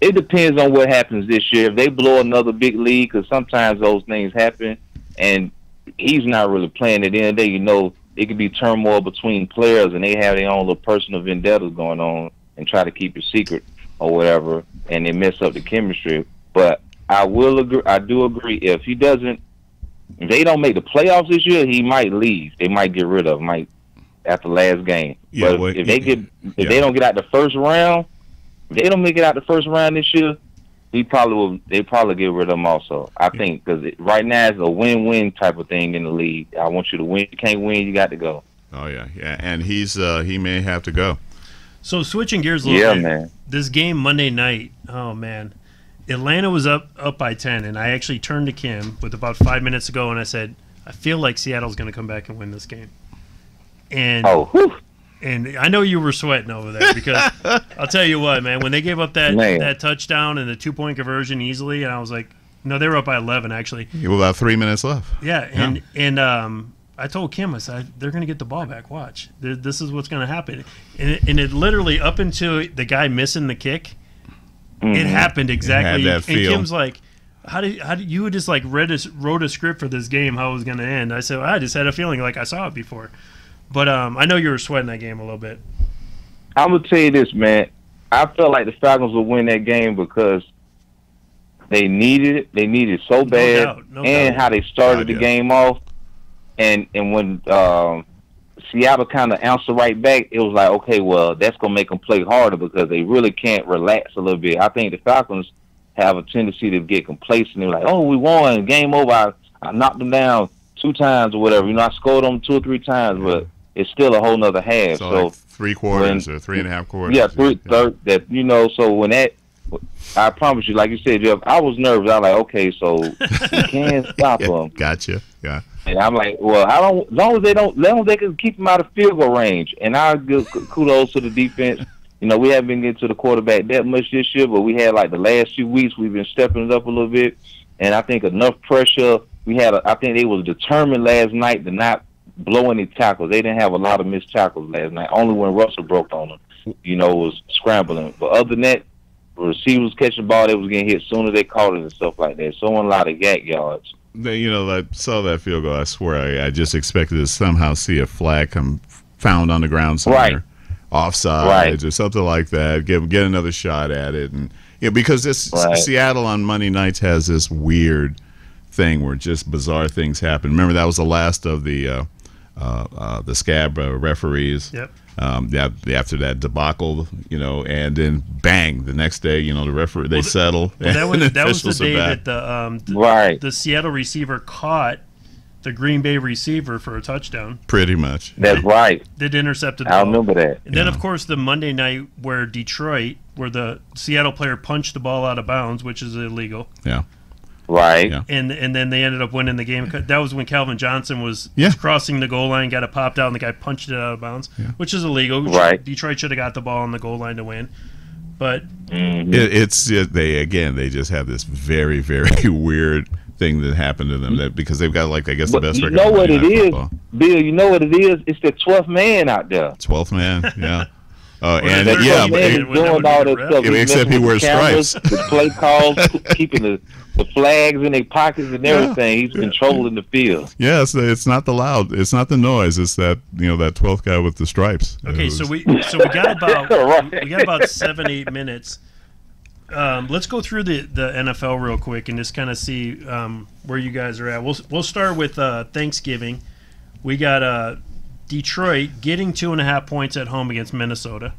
depends on what happens this year. If they blow another big lead, because sometimes those things happen, and he's not really playing at the end of the day, it could be turmoil between players, and they have their own little personal vendettas going on and try to keep it secret or whatever, and they mess up the chemistry. But I will agree. I do agree. If they don't make the playoffs this year, he might leave. They might get rid of him, after last game. Yeah, but if they don't get out the first round, if they don't make it out the first round this year, they probably get rid of him also. I think because right now it's a win-win type of thing in the league. I want you to win. You can't win, you got to go. Oh yeah, and he may have to go. So switching gears a little bit, man. This game Monday night, oh man, Atlanta was up by 10, and I actually turned to Kim with about 5 minutes ago, and I said, I feel like Seattle's going to come back and win this game. And and I know you were sweating over there because I'll tell you what, man, when they gave up that touchdown and the 2-point conversion easily, and I was like, no, they were up by 11 actually. You have about 3 minutes left. Yeah, and I told Kim, I said, they're going to get the ball back. Watch. This is what's going to happen. And it literally, up until the guy missing the kick, it happened exactly. And Kim's like, how did you just wrote a script for this game, how it was going to end? I said, I just had a feeling like I saw it before. But I know you were sweating that game a little bit. I'm going to tell you this, man. I felt like the Falcons would win that game because they needed it. They needed it so bad. No doubt. How they started the game off. And when Seattle kind of answered right back, it was like, okay, well, that's going to make them play harder because they really can't relax a little bit. I think the Falcons have a tendency to get complacent. They're like, oh, we won, game over. I knocked them down 2 times or whatever. I scored them 2 or 3 times, but it's still a whole nother half. So 3 quarters or 3.5 quarters. Yeah, third. So when that, I promise you, like you said, Jeff, I was nervous. I was like, okay, so you can't stop them. Gotcha. Yeah. And I'm like, well, as long as they can keep them out of field goal range. And I give kudos to the defense. We haven't been getting to the quarterback that much this year, but we had the last few weeks we've been stepping it up a little bit. And I think enough pressure. I think they was determined last night to not blow any tackles. They didn't have a lot of missed tackles last night. Only when Russell broke on them, was scrambling. But other than that, receivers catching the ball, they was getting hit sooner they caught it and stuff like that. So a lot of yak yards. I saw that field goal. I swear I just expected to somehow see a flag come found on the ground somewhere, offside or something like that. Get another shot at it, and Yeah, because this Right. Seattle on Monday nights has this weird thing where just bizarre things happen. Remember, that was the last of the scab referees. Yep. After that debacle, and then bang, the next day, the referee they settle. Well, that and was the officials are day back. that Right. the Seattle receiver caught the Green Bay receiver for a touchdown. Pretty much. That's right. Did intercepted the I ball. remember that. And then, of course, the Monday night where the Seattle player punched the ball out of bounds, which is illegal. Yeah. Right. Yeah. And then they ended up winning the game. That was when Calvin Johnson was Yeah. crossing the goal line, got it popped out, and the guy punched it out of bounds, which is illegal. Right. Detroit should have got the ball on the goal line to win. But They just have this very, very weird thing that happened to them because they've got I guess the But best you record. know in what it Monday Night is, Football. Bill? You know what it is? It's the 12th man out there. 12th man, yeah. And that yeah, 12th man is that would doing be all the that ref. stuff. Yeah, He's except messing he with wears the cameras, stripes. the play calls, keeping the flags in their pockets and everything. He's controlling the field. yeah, it's not the noise. It's that that 12th guy with the stripes. okay, Who's- so we got about Right. we got about 7-8 minutes. Let's go through the NFL real quick and just kind of see where you guys are at. We'll start with Thanksgiving. We got Detroit getting 2.5 points at home against Minnesota.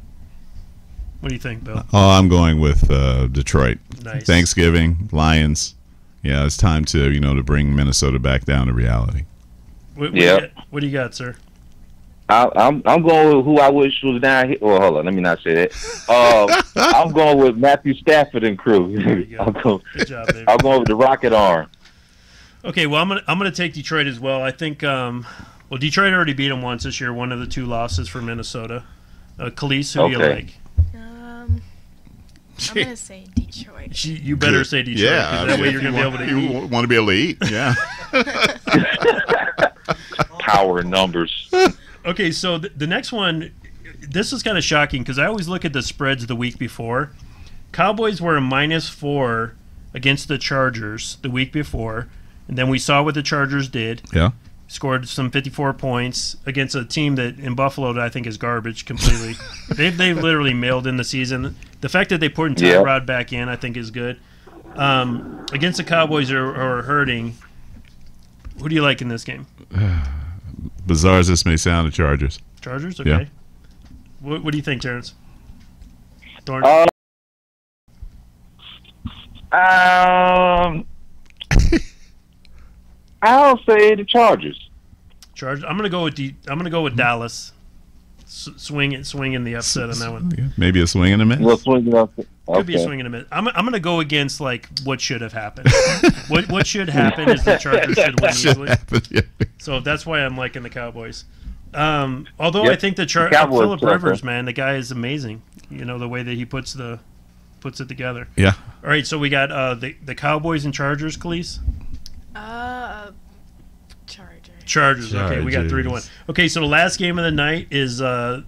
What do you think, Bill? Oh, I'm going with Detroit. Nice. Thanksgiving, Lions. Yeah, it's time to to bring Minnesota back down to reality. What do you got, sir? I'm going with who I wish was down here. Well, hold on, let me not say that. I'm going with Matthew Stafford and crew. There you go. Good job, baby. I'm going with the Rocket Arm. Okay, well, I'm gonna take Detroit as well. I think Detroit already beat them once this year. One of the two losses for Minnesota. Kelise, who do you Okay. like? I'm gonna say Detroit. You better say Detroit. Yeah, 'cause that way you're gonna be able to eat. You want to be able to eat? Yeah. Power in numbers. Okay, so the next one, this is kind of shocking because I always look at the spreads the week before. Cowboys were a -4 against the Chargers the week before, and then we saw what the Chargers did. Yeah. Scored some 54 points against a team that in Buffalo that I think is garbage completely. they've literally mailed in the season. The fact that they put Tyrod back in, I think, is good. Against the Cowboys are hurting. Who do you like in this game? Bizarre as this may sound, the Chargers. Chargers? Okay. Yeah. What do you think, Terrence? Thorne? I'll say the Chargers. Chargers. I'm gonna go with Dallas. Swing in the upset on that one. Yeah, maybe a swing and a miss. We'll swing it up. Could be a swing and a miss. I'm gonna go against what should have happened. what should happen is the Chargers should win easily. Yeah. So that's why I'm liking the Cowboys. Although Yep. I think the Cowboys Phillip tough, Rivers, huh? man, the guy is amazing. The way that he puts it together. Yeah. All right, so we got the Cowboys and Chargers, Kelise. Chargers. Okay, we got 3-1. Okay, so the last game of the night is the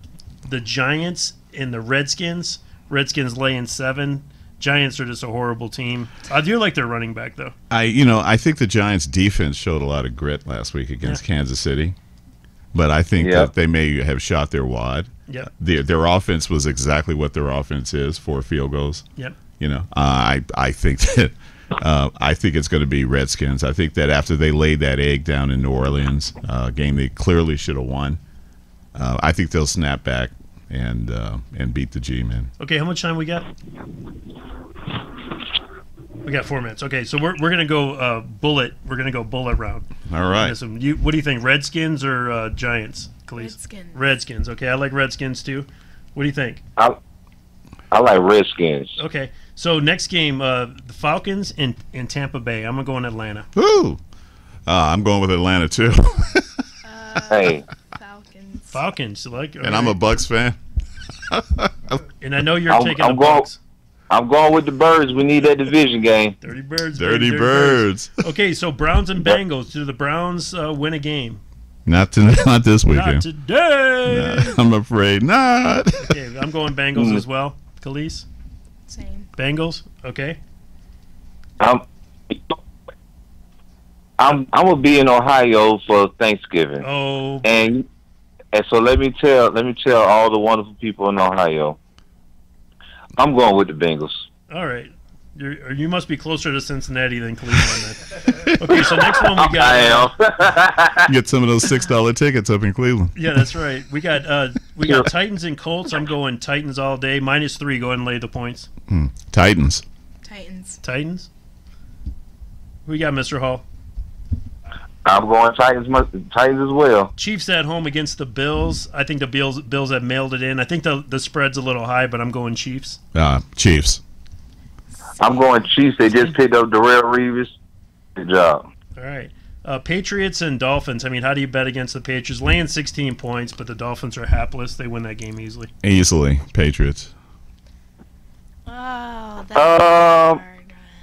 Giants and the Redskins. Redskins laying 7. Giants are just a horrible team. I do like their running back though. I think the Giants defense showed a lot of grit last week against Kansas City, but I think that they may have shot their wad. Yep. Their offense was exactly what their offense is, 4 field goals. Yep. I think that I think it's going to be Redskins. I think that after they laid that egg down in New Orleans, game they clearly should have won, I think they'll snap back and beat the G-men. Okay, how much time we got? We got 4 minutes. Okay, so we're gonna go bullet. We're gonna go bullet round. All right. What do you think, Redskins or Giants, Kelise? Redskins. Redskins. Okay, I like Redskins too. What do you think? I like Redskins. Okay, so next game, the Falcons in Tampa Bay. I'm gonna go in Atlanta. Woo! I'm going with Atlanta too, Hey, Falcons. Falcons, like, and I'm a Bucks fan. and I know you're I'm taking the going- Bucks. I'm going with the Birds. We need that division game. Dirty Birds. Dirty baby, Birds. Okay, so Browns and Bengals. Do the Browns win a game? Not this Not weekend. today. Nah, I'm afraid not. Okay, I'm going Bengals as well. Kelise? Same. Bengals? Okay. I'm gonna be in Ohio for Thanksgiving, Oh, and so let me tell all the wonderful people in Ohio, I'm going with the Bengals. All right. You must be closer to Cincinnati than Cleveland then. Okay, so next one we got. I am. Get some of those $6 tickets up in Cleveland. Yeah, that's right. We got Titans and Colts. I'm going Titans all day. -3. Go ahead and lay the points. Titans. Titans. Who you got, Mr. Hall? I'm going Titans as well. Chiefs at home against the Bills. I think the Bills have mailed it in. I think the spread's a little high, but I'm going Chiefs. Chiefs. I'm going Chiefs. They just picked up Darrell Reeves. Good job. All right. Patriots and Dolphins. I mean, how do you bet against the Patriots? Laying 16 points, but the Dolphins are hapless. They win that game easily. Easily, Patriots. Oh, that's hard.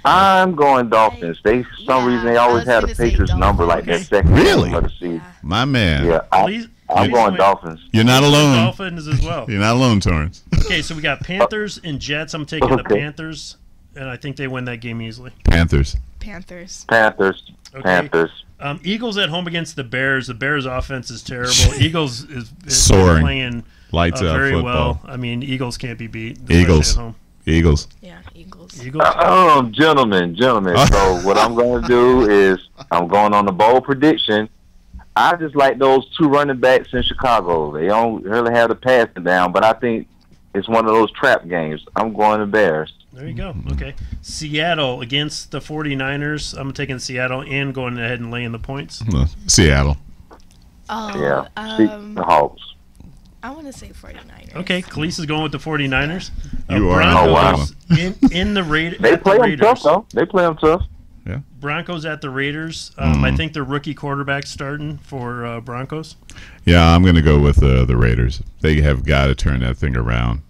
I'm going Dolphins. For some reason they always had a Patriots number like that second game of the season. My man. Yeah, I'm going Dolphins. You're not alone. Dolphins as well. You're not alone, Torrance. Okay, so we got Panthers and Jets. I'm taking the Panthers, and I think they win that game easily. Panthers. Okay. Eagles at home against the Bears. The Bears' offense is terrible. Eagles is soaring, playing lights out very football. well. I mean, Eagles can't be beat. Eagles. At home. Eagles. Yeah, Eagles. Gentlemen. So what I'm going to do is I'm going on the bold prediction. I just like those 2 running backs in Chicago. They don't really have the passing down, but I think it's one of those trap games. I'm going to Bears. There you go. Okay. Seattle against the 49ers. I'm taking Seattle and going ahead and laying the points. Seattle. Oh, yeah. The Hawks. I want to say 49ers. Okay, Kelise is going with the 49ers. You are. Broncos in the Raiders. They play them tough, though. They play them tough. Yeah. Broncos at the Raiders. I think the rookie quarterback starting for Broncos. Yeah, I'm going to go with the Raiders. They have got to turn that thing around.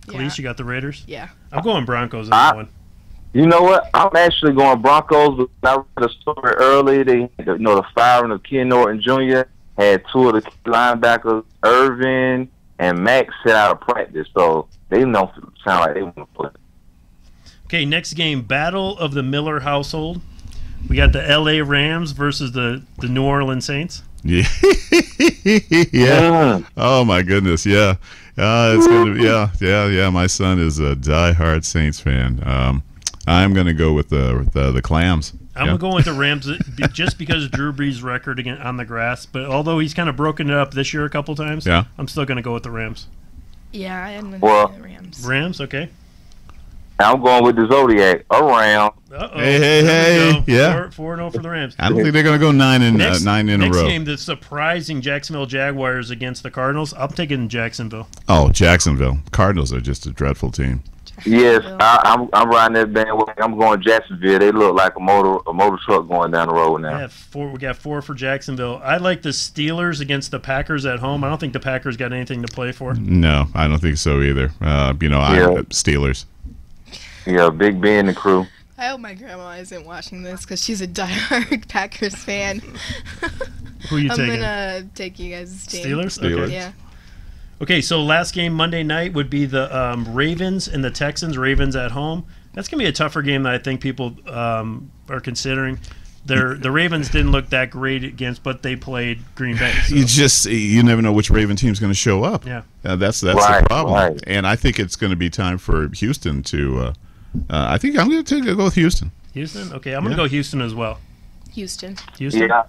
Kelise, you got the Raiders? Yeah. I'm going Broncos in that one. You know what? I'm actually going Broncos. I read a story early. The firing of Ken Norton Jr. had 2 of the linebackers, Irvin and Max, set out of practice. So they don't sound like they want to play. Okay, next game, Battle of the Miller household. We got the L.A. Rams versus the New Orleans Saints. Yeah. Yeah. Oh, my goodness. Yeah. It's going to be, yeah. My son is a diehard Saints fan. I'm going to go with the Clams. I'm going to go with the Rams just because of Drew Brees' record again on the grass. But although he's kind of broken it up this year a couple times, I'm still going to go with the Rams. Yeah, I'm going to the Rams. Rams, okay. I'm going with the Zodiac around. Uh-oh. Hey. Yeah. 4-0 for the Rams. I don't think they're going to go 9 in a row. Next game, the surprising Jacksonville Jaguars against the Cardinals. I'm taking Jacksonville. Oh, Jacksonville. Cardinals are just a dreadful team. Yes, I'm riding that bandwagon. I'm going Jacksonville. They look like a motor truck going down the road now. Yeah, we got 4 for Jacksonville. I like the Steelers against the Packers at home. I don't think the Packers got anything to play for. No, I don't think so either. Steelers. Yeah, Big Ben and crew. I hope my grandma isn't watching this because she's a diehard Packers fan. Who are you taking? I'm going to take you guys' team. Steelers? Okay. Yeah. Okay, so last game Monday night would be the Ravens and the Texans. Ravens at home. That's going to be a tougher game that I think people are considering. The Ravens didn't look that great against, but they played Green Bay. So. You never know which Raven team's going to show up. Yeah, that's the problem. Right. And I think it's going to be time for Houston to. I think I'm going to go with Houston. Houston? Okay, I'm going to go Houston as well. Houston? Yeah,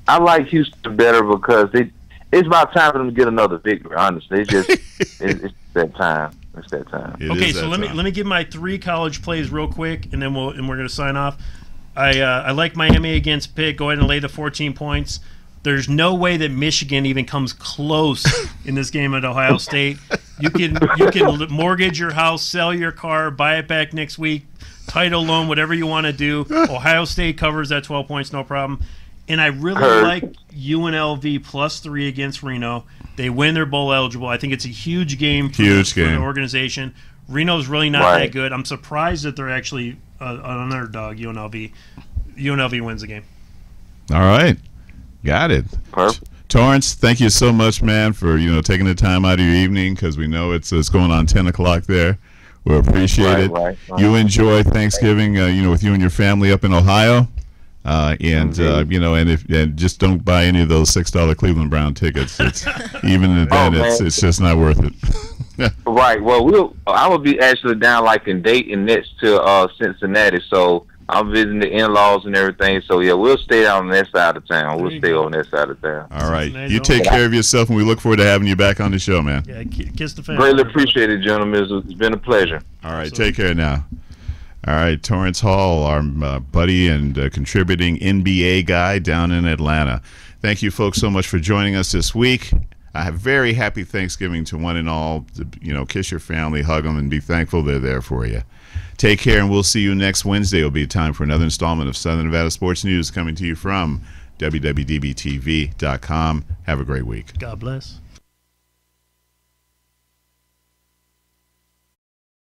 I like Houston better because it's about time for them to get another victory. Honestly, it's that time. It's that time. Okay, so let me give my 3 college plays real quick, and then we're going to sign off. I like Miami against Pitt. Go ahead and lay the 14 points. There's no way that Michigan even comes close in this game at Ohio State. You can mortgage your house, sell your car, buy it back next week, title loan, whatever you want to do. Ohio State covers that 12 points, no problem. And I really like UNLV +3 against Reno. They win, they're bowl eligible. I think it's a huge game for the organization. Reno's really not that good. I'm surprised that they're actually an underdog, UNLV. UNLV wins the game. All right. Got it. Perfect. Torrance, thank you so much, man, for taking the time out of your evening because we know it's going on 10 o'clock there. We appreciate it. Right. You enjoy Thanksgiving, with you and your family up in Ohio, and just don't buy any of those $6 Cleveland Brown tickets. It's even then, it's just not worth it. Right. Well, I will be actually down like in Dayton next to Cincinnati. So I'm visiting the in-laws and everything. So yeah, we'll stay on that side of town. We'll stay on that side of town. All right. You take care of yourself, and we look forward to having you back on the show, man. Yeah, kiss the family. Greatly appreciated, gentlemen. It's been a pleasure. All right. Take care now. All right, Torrance Hall, our buddy and contributing NBA guy down in Atlanta. Thank you, folks, so much for joining us this week. I have very happy Thanksgiving to one and all. Kiss your family, hug them, and be thankful they're there for you. Take care, and we'll see you next Wednesday. It'll be time for another installment of Southern Nevada Sports News coming to you from WWDBTV.com. Have a great week. God bless.